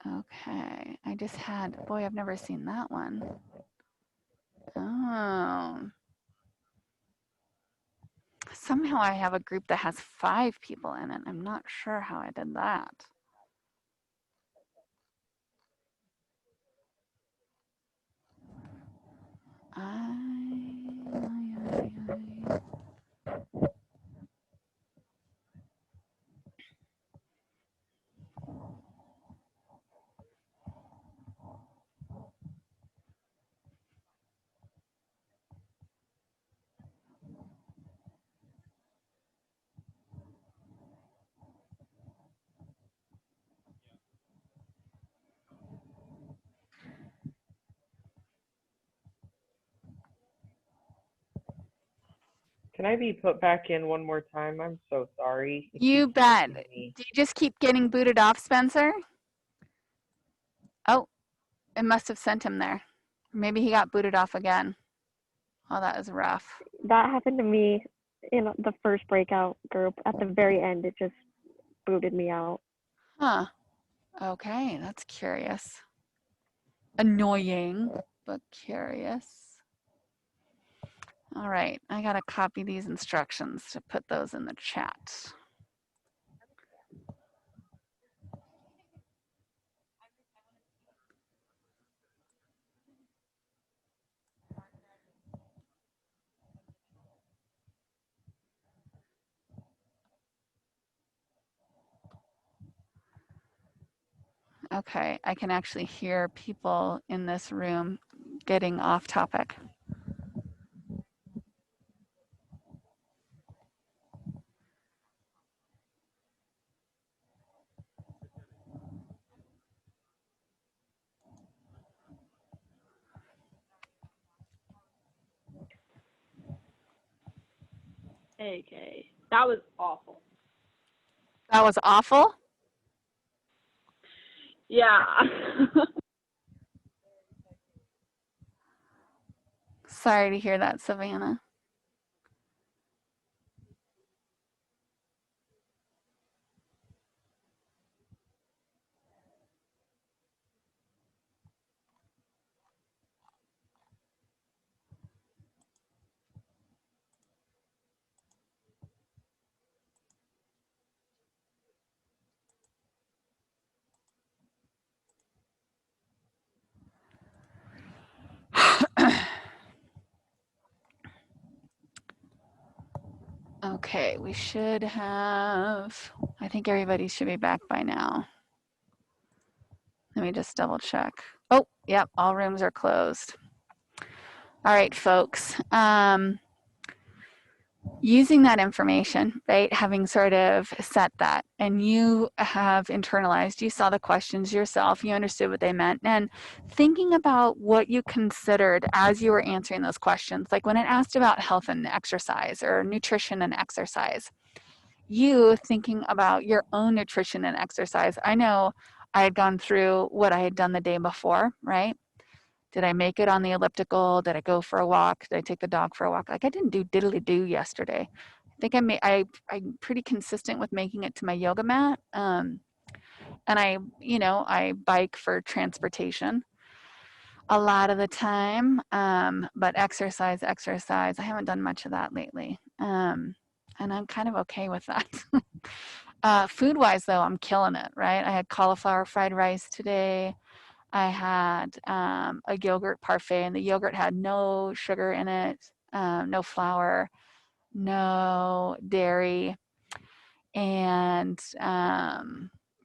Okay, I just had, boy, I've never seen that one. Oh. Somehow I have a group that has 5 people in it. I'm not sure how I did that. Can I be put back in one more time? I'm so sorry. It You keeps bet. kicking me. Do you just keep getting booted off, Spencer? Oh, it must have sent him there. Maybe he got booted off again. Oh, that is rough. That happened to me in the first breakout group. At the very end, it just booted me out. Huh. Okay, that's curious. Annoying, but curious. All right, I gotta copy these instructions to put those in the chat. Okay, I can actually hear people in this room getting off topic. Okay. That was awful. That was awful? Yeah. Sorry to hear that, Savannah. Okay, we should have, I think everybody should be back by now. Let me just double check. Oh, yep, all rooms are closed. All right, folks. Using that information, right, having sort of set that, and you have internalized, you saw the questions yourself, you understood what they meant, and thinking about what you considered as you were answering those questions, like when it asked about health and exercise or nutrition and exercise, you thinking about your own nutrition and exercise. I know I had gone through what I had done the day before, right? Did I make it on the elliptical? Did I go for a walk? Did I take the dog for a walk? Like I didn't do diddly-do yesterday. I think I'm pretty consistent with making it to my yoga mat. And I bike for transportation a lot of the time. But exercise, I haven't done much of that lately. And I'm kind of okay with that. Food-wise though, I'm killing it, right? I had cauliflower fried rice today. I had a yogurt parfait, and the yogurt had no sugar in it, no flour, no dairy, and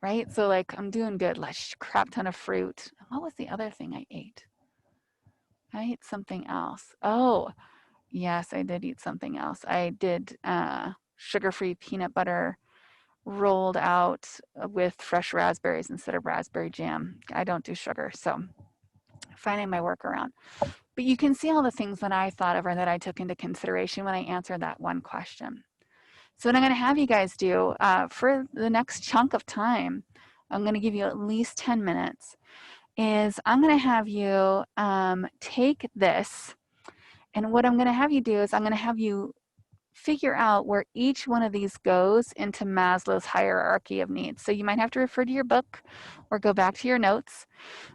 right. So like I'm doing good. Like crap ton of fruit. What was the other thing I ate? I ate something else. Oh, yes, I did eat something else. I did sugar-free peanut butter rolled out with fresh raspberries instead of raspberry jam. I don't do sugar, so finding my workaround. But you can see all the things that I thought of or that I took into consideration when I answered that one question. So what I'm going to have you guys do for the next chunk of time, I'm going to give you at least 10 minutes, is I'm going to have you take this, and what I'm going to have you do is I'm going to have you figure out where each one of these goes into Maslow's hierarchy of needs. So you might have to refer to your book or go back to your notes.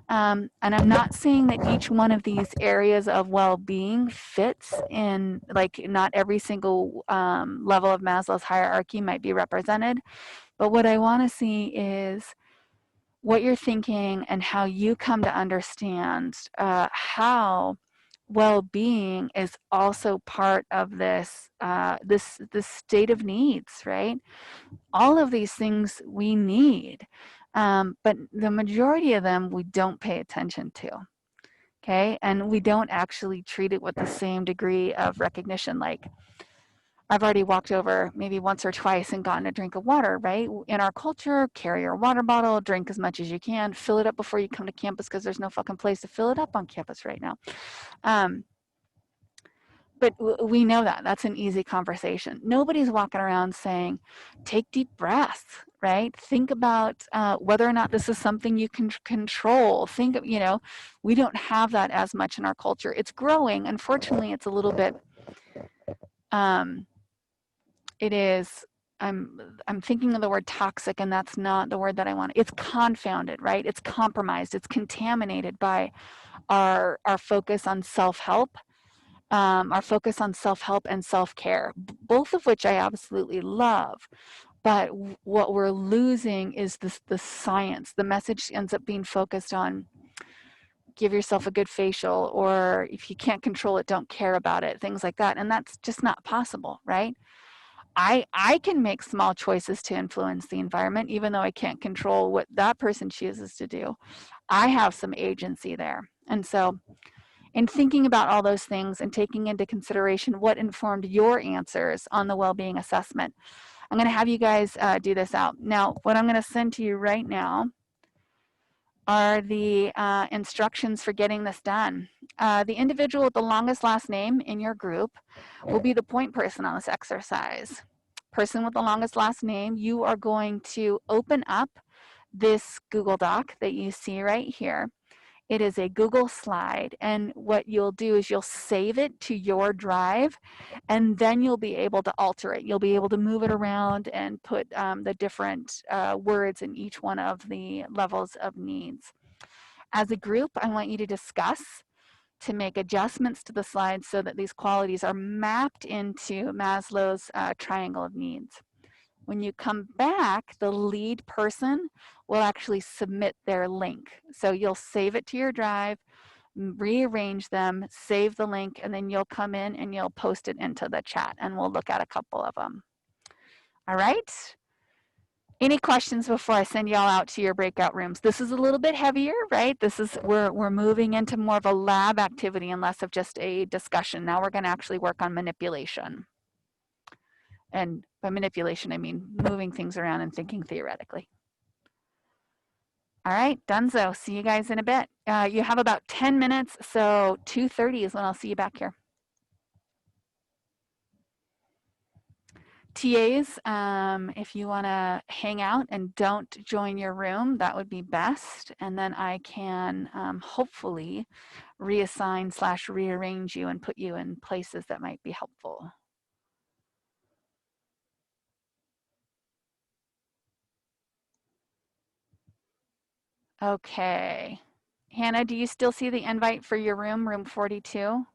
And I'm not saying that each one of these areas of well-being fits in, like not every single level of Maslow's hierarchy might be represented. But what I want to see is what you're thinking and how you come to understand how well-being is also part of this this state of needs, right? All of these things we need, but the majority of them we don't pay attention to. Okay, and we don't actually treat it with the same degree of recognition. Like, I've already walked over maybe once or twice and gotten a drink of water, right? In our culture, carry your water bottle, drink as much as you can, fill it up before you come to campus because there's no fucking place to fill it up on campus right now. But we know that. That's an easy conversation. Nobody's walking around saying, take deep breaths, right? Think about whether or not this is something you can control. Think of, you know, we don't have that as much in our culture. It's growing. Unfortunately, it's a little bit, it is, I'm thinking of the word toxic, and that's not the word that I want. It's confounded, right? It's compromised. It's contaminated by our focus on self-help. Our focus on self-help and self-care, both of which I absolutely love. But what we're losing is the science. The message ends up being focused on give yourself a good facial, or if you can't control it, don't care about it, things like that. And that's just not possible, right? I can make small choices to influence the environment, even though I can't control what that person chooses to do. I have some agency there. And so in thinking about all those things and taking into consideration what informed your answers on the well-being assessment, I'm going to have you guys do this out. Now, what I'm going to send to you right now are the instructions for getting this done. The individual with the longest last name in your group will be the point person on this exercise. Person with the longest last name, you are going to open up this Google Doc that you see right here. It is a Google slide, and what you'll do is you'll save it to your drive, and then you'll be able to alter it. You'll be able to move it around and put the different words in each one of the levels of needs. As a group, I want you to discuss to make adjustments to the slide so that these qualities are mapped into Maslow's triangle of needs. When you come back, the lead person will actually submit their link. So you'll save it to your drive, rearrange them, save the link, and then you'll come in and you'll post it into the chat, and we'll look at a couple of them. All right? Any questions before I send y'all out to your breakout rooms? This is a little bit heavier, right? This is, we're moving into more of a lab activity and less of just a discussion. Now we're going to actually work on manipulation. And by manipulation, I mean moving things around and thinking theoretically. All right, donezo. See you guys in a bit. You have about 10 minutes, so 2:30 is when I'll see you back here. TAs, if you want to hang out and don't join your room, that would be best. And then I can hopefully reassign / rearrange you and put you in places that might be helpful. Okay. Hannah, do you still see the invite for your room, room 42?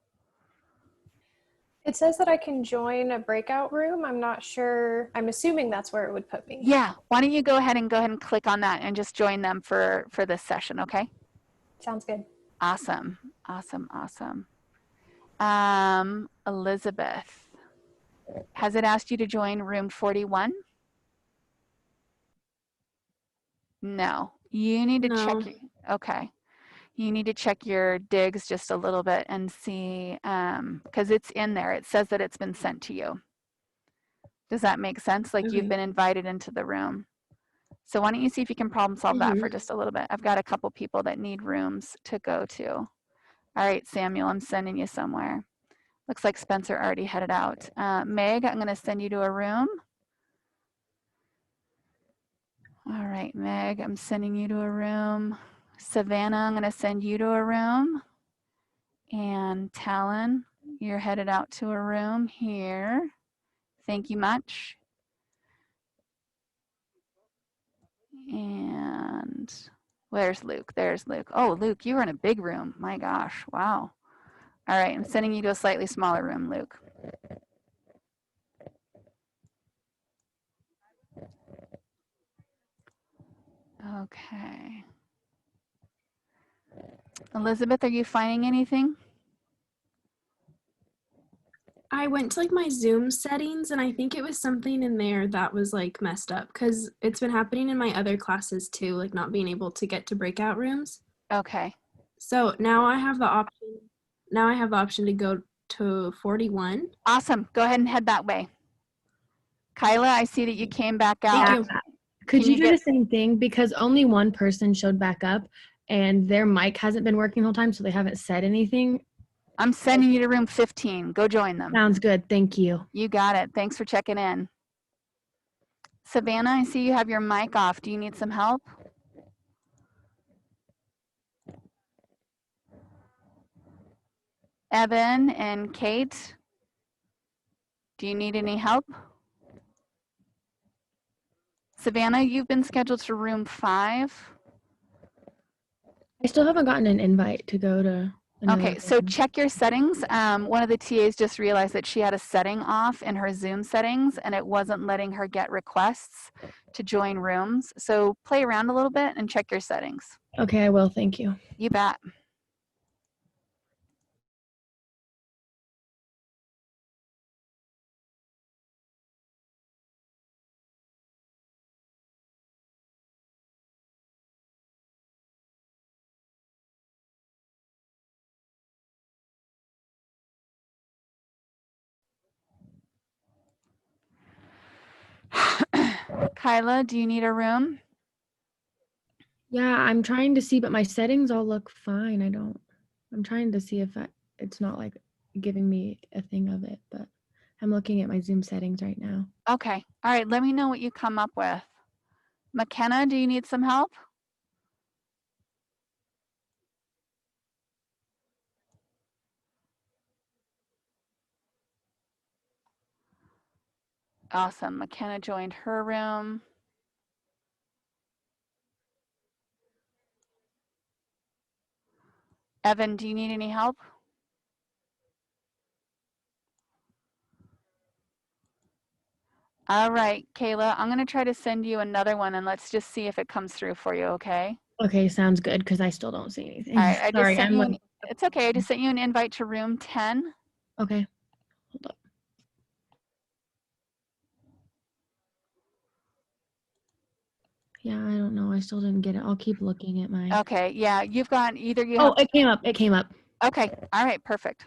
It says that I can join a breakout room. I'm not sure. I'm assuming that's where it would put me. Yeah. Why don't you go ahead and click on that and just join them for this session, okay? Sounds good. Awesome. Awesome. Awesome. Elizabeth, has it asked you to join room 41? No. You need to check. Okay. You need to check your digs just a little bit and see, because it's in there. It says that it's been sent to you. Does that make sense? Like you've been invited into the room. So why don't you see if you can problem solve that for just a little bit? I've got a couple people that need rooms to go to. All right, Samuel, I'm sending you somewhere. Looks like Spencer already headed out. Meg, I'm going to send you to a room. All right, Meg, I'm sending you to a room. Savannah, I'm going to send you to a room. And Talon, you're headed out to a room here. Thank you much. And where's Luke? There's Luke. Oh, Luke, you were in a big room. My gosh, wow. All right, I'm sending you to a slightly smaller room, Luke. Okay. Elizabeth, are you finding anything? I went to like my Zoom settings and I think it was something in there that was like messed up because it's been happening in my other classes too, like not being able to get to breakout rooms. Okay. So now I have the option. Now I have the option to go to 41. Awesome. Go ahead and head that way. Kyla, I see that you came back out. Thank you. Could Can you you do get- the same thing? Because only one person showed back up and their mic hasn't been working the whole time, so they haven't said anything. I'm sending you to room 15. Go join them. Sounds good. Thank you. You got it. Thanks for checking in. Savannah, I see you have your mic off. Do you need some help? Evan and Kate, do you need any help? Savannah, you've been scheduled to room 5. I still haven't gotten an invite to go to another Okay, so room. check your settings. One of the TAs just realized that she had a setting off in her Zoom settings and it wasn't letting her get requests to join rooms. So play around a little bit and check your settings. Okay, I will. Thank you. You bet. Kyla, do you need a room? Yeah, I'm trying to see, but my settings all look fine. I'm trying to see if it's not like giving me a thing of it, but I'm looking at my Zoom settings right now. Okay. All right. Let me know what you come up with. McKenna, do you need some help? Awesome. McKenna joined her room. Evan, do you need any help? All right, Kayla, I'm going to try to send you another one and let's just see if it comes through for you, okay? Okay, sounds good because I still don't see anything. All right, I just Sorry, sent I'm you looking. it's okay. I just sent you an invite to room 10. Okay, hold up. Yeah, I don't know. I still didn't get it. I'll keep looking at my. Okay, yeah, you've got either you Oh, have. it came up. It came up. Okay, all right, perfect.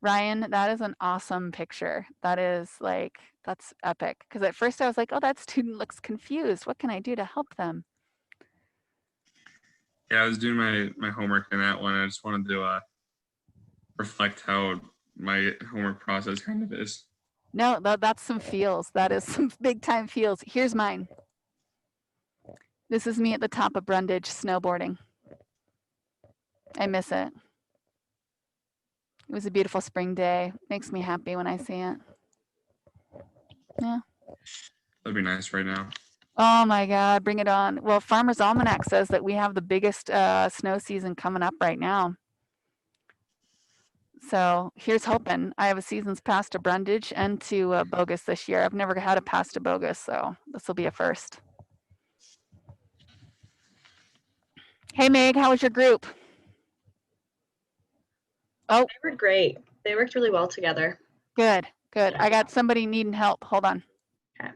Ryan, that is an awesome picture. That is like, that's epic. Because at first I was like, oh, that student looks confused. What can I do to help them? Yeah, I was doing my homework in that one. I just wanted to reflect how my homework process kind of is. No, that's some feels. That is some big time feels. Here's mine. This is me at the top of Brundage snowboarding. I miss it. It was a beautiful spring day. Makes me happy when I see it. Yeah. That'd be nice right now. Oh my God, bring it on. Well, Farmer's Almanac says that we have the biggest snow season coming up right now. So here's hoping. I have a season's pass to Brundage and to Bogus this year. I've never had a pass to Bogus, so this will be a first. Hey Meg, how was your group? Oh, They were great. They worked really well together. good, good. I got somebody needing help. Hold on. Okay.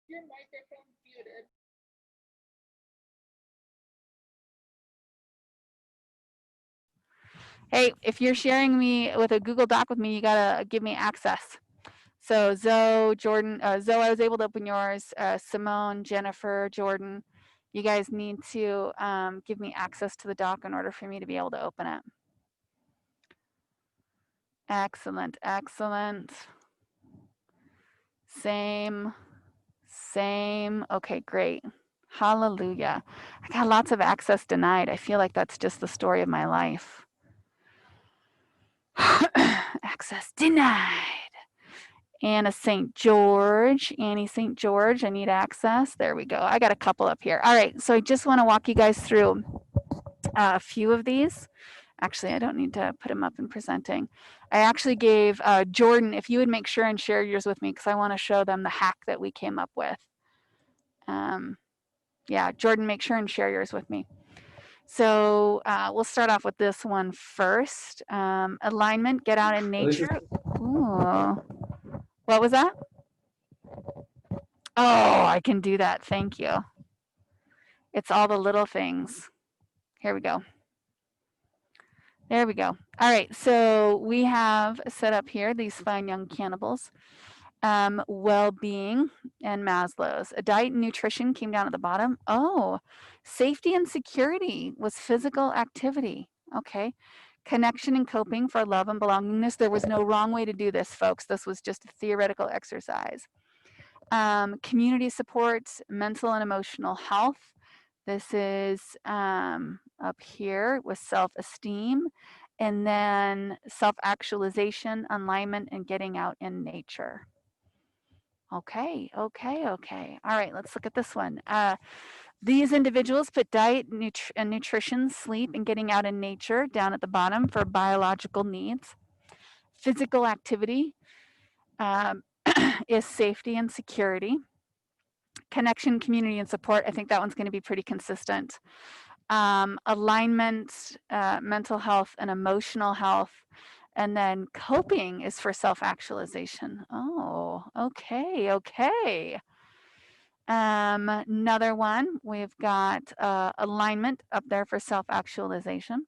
Your microphone's muted. Hey, if you're sharing me with a Google Doc with me, you gotta give me access. So Zoe, Jordan, Zoe, I was able to open yours. Simone, Jennifer, Jordan, you guys need to give me access to the doc in order for me to be able to open it. Excellent, excellent. Same. Okay, great. Hallelujah. I got lots of access denied. I feel like that's just the story of my life. Access denied. Annie St. George, I need access. There we go. I got a couple up here. All right, so I just want to walk you guys through a few of these. Actually, I don't need to put them up in presenting. I actually gave Jordan, if you would make sure and share yours with me, because I want to show them the hack that we came up with. Yeah, Jordan, make sure and share yours with me. So we'll start off with this one first. Alignment, get out in nature. Ooh. What was that? Oh, I can do that. Thank you. It's all the little things. Here we go. There we go. All right, so we have set up here these fine young cannibals. Well-being and Maslow's. A diet and nutrition came down at the bottom. Oh, safety and security was physical activity. Okay. Connection and coping for love and belongingness. There was no wrong way to do this, folks. This was just a theoretical exercise. Community supports, mental and emotional health. This is up here with self-esteem, and then self-actualization, alignment, and getting out in nature. Okay. All right, let's look at this one. These individuals put diet and nutrition, sleep, and getting out in nature down at the bottom for biological needs. Physical activity is safety and security. Connection, community, and support. I think that one's going to be pretty consistent. Alignment, mental health, and emotional health. And then coping is for self-actualization. Oh, okay. Another one, we've got alignment up there for self-actualization.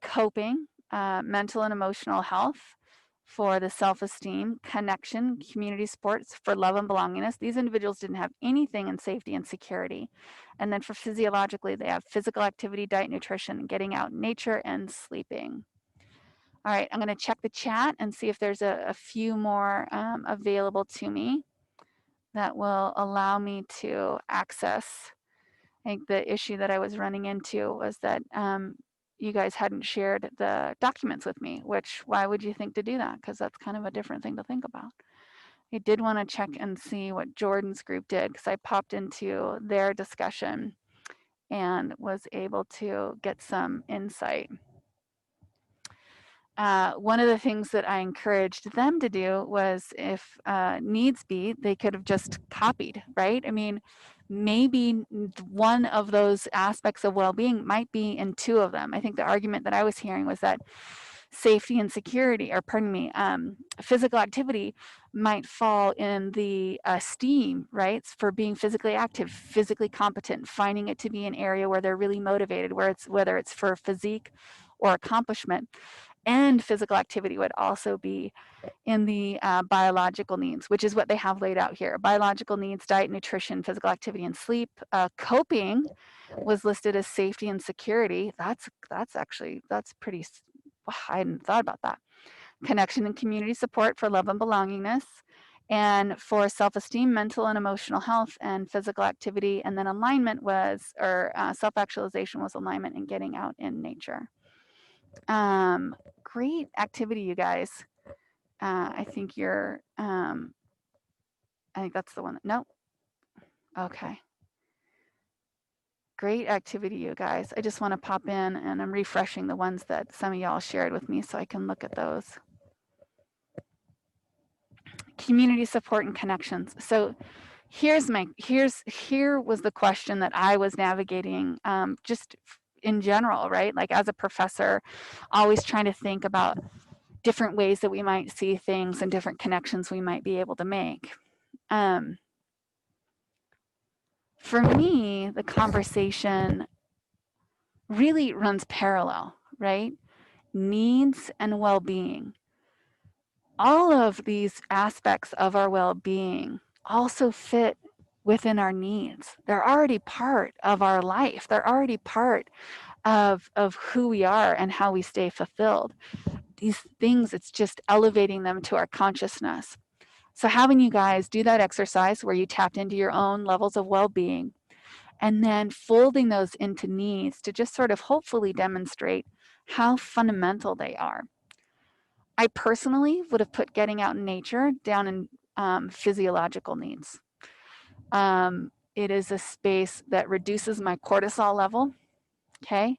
coping, mental and emotional health, for the self-esteem, connection, community supports, for love and belongingness. These individuals didn't have anything in safety and security. And then for physiologically, they have physical activity, diet, nutrition, getting out in nature, and sleeping. All right, I'm going to check the chat and see if there's a few more available to me that will allow me to access. I think the issue that I was running into was that you guys hadn't shared the documents with me, which why would you think to do that? Because that's kind of a different thing to think about. I did want to check and see what Jordan's group did because I popped into their discussion and was able to get some insight. One of the things that I encouraged them to do was, if needs be, they could have just copied, right? I mean, maybe one of those aspects of well-being might be in two of them. I think the argument that I was hearing was that safety and security, or pardon me, physical activity might fall in the STEAM, right? For being physically active, physically competent, finding it to be an area where they're really motivated, whether it's for physique or accomplishment. And physical activity would also be in the biological needs, which is what they have laid out here. Biological needs, diet, nutrition, physical activity, and sleep. Coping was listed as safety and security. That's pretty, I hadn't thought about that. Connection and community support for love and belongingness. And for self-esteem, mental and emotional health, and physical activity. And then alignment was, or self-actualization was alignment and getting out in nature. Great activity, you guys. I think you're, I think that's the one. Nope. Okay. Great activity, you guys. I just want to pop in and I'm refreshing the ones that some of y'all shared with me so I can look at those. Community support and connections. So here was the question that I was navigating just in general, right? Like as a professor, always trying to think about different ways that we might see things and different connections we might be able to make. For me, the conversation really runs parallel, right? Needs and well-being. All of these aspects of our well-being also fit within our needs. They're already part of our life. They're already part of who we are and how we stay fulfilled. These things, it's just elevating them to our consciousness. So having you guys do that exercise where you tapped into your own levels of well-being and then folding those into needs to just sort of hopefully demonstrate how fundamental they are. I personally would have put getting out in nature down in physiological needs. It is a space that reduces my cortisol level, okay?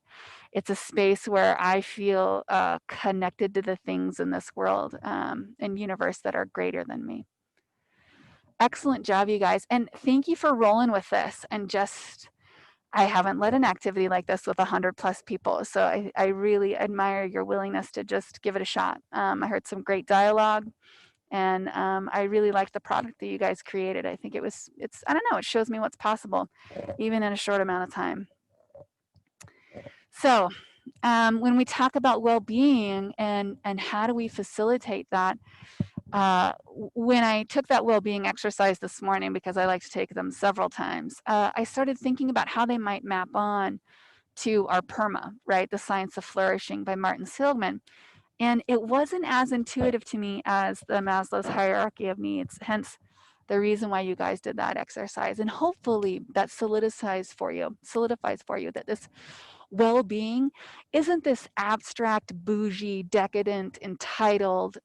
It's a space where I feel connected to the things in this world and universe that are greater than me. Excellent job, you guys. And thank you for rolling with this. And just, I haven't led an activity like this with 100+ people. So I really admire your willingness to just give it a shot. I heard some great dialogue and I really liked the product that you guys created. I think it's, I don't know, it shows me what's possible, even in a short amount of time. So when we talk about well-being and how do we facilitate that, when I took that well-being exercise this morning, because I like to take them several times, I started thinking about how they might map on to our PERMA, right? The Science of Flourishing by Martin Sieldman. And it wasn't as intuitive to me as the Maslow's hierarchy of needs, hence the reason why you guys did that exercise. And hopefully that solidifies for you that this well-being isn't this abstract, bougie, decadent, entitled,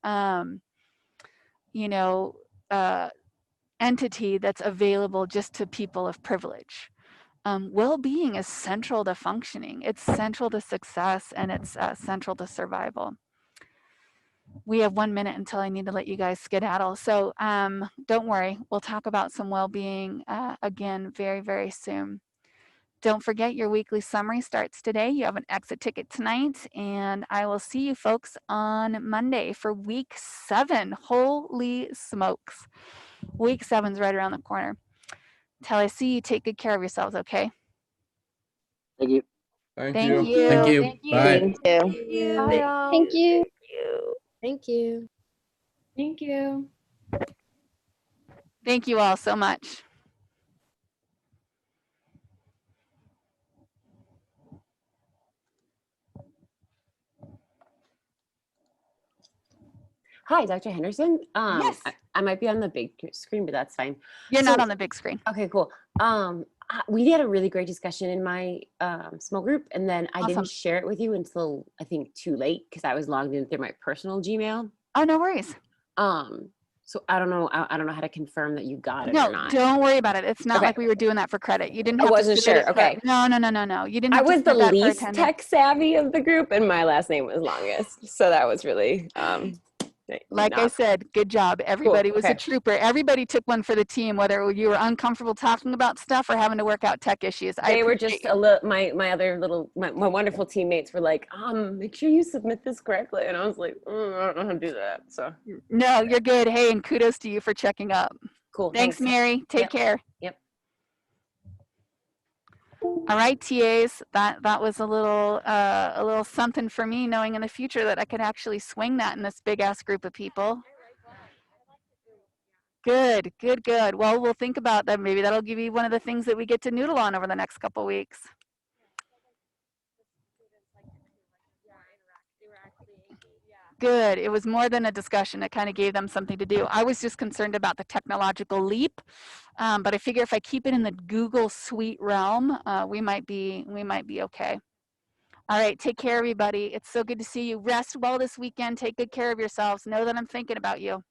entity that's available just to people of privilege. Well-being is central to functioning. It's central to success, and it's central to survival. We have 1 minute until I need to let you guys skedaddle. So don't worry, we'll talk about some well-being again very, very soon. Don't forget your weekly summary starts today. You have an exit ticket tonight, and I will see you folks on Monday for week 7. Holy smokes. Week 7's right around the corner. Till I see you, take good care of yourselves, okay? Thank you. Thank Thank you. you. Thank you. Thank you. Bye. Thank you. Bye, all. Thank you. Thank you. Thank you. Thank you all so much. Hi, Dr. Henderson. Yes. I might be on the big screen, but that's fine. You're not on the big screen. Okay, cool. We had a really great discussion in my small group, and then I Awesome. didn't share it with you until I think too late because I was logged in through my personal Gmail. Oh, no worries. So I don't know. I don't know how to confirm that you got it No, or not. don't worry about it. It's not Okay. like we were doing that for credit. You didn't I have wasn't to submit sure. it for- Okay. No. You didn't I have to was the submit that for least attendance. tech savvy of the group, and my last name was longest, so that was really Like I said, good job. Everybody was a okay. trooper. Everybody took one for the team, whether you were uncomfortable talking about stuff or having to work out tech issues. They were just a little. My wonderful teammates were like, make sure you submit this correctly, and I was like, I don't know how to do that. So No, you're good. Hey, and kudos to you for checking up. cool. Thanks, Mary. Take care. Yep. All right, TAs. That was a little something for me, knowing in the future that I could actually swing that in this big ass group of people. Good. Well, we'll think about that. Maybe that'll give you one of the things that we get to noodle on over the next couple weeks. Good. It was more than a discussion. It kind of gave them something to do. I was just concerned about the technological leap, but I figure if I keep it in the Google Suite realm, we might be okay. All right. Take care, everybody. It's so good to see you. Rest well this weekend. Take good care of yourselves. Know that I'm thinking about you.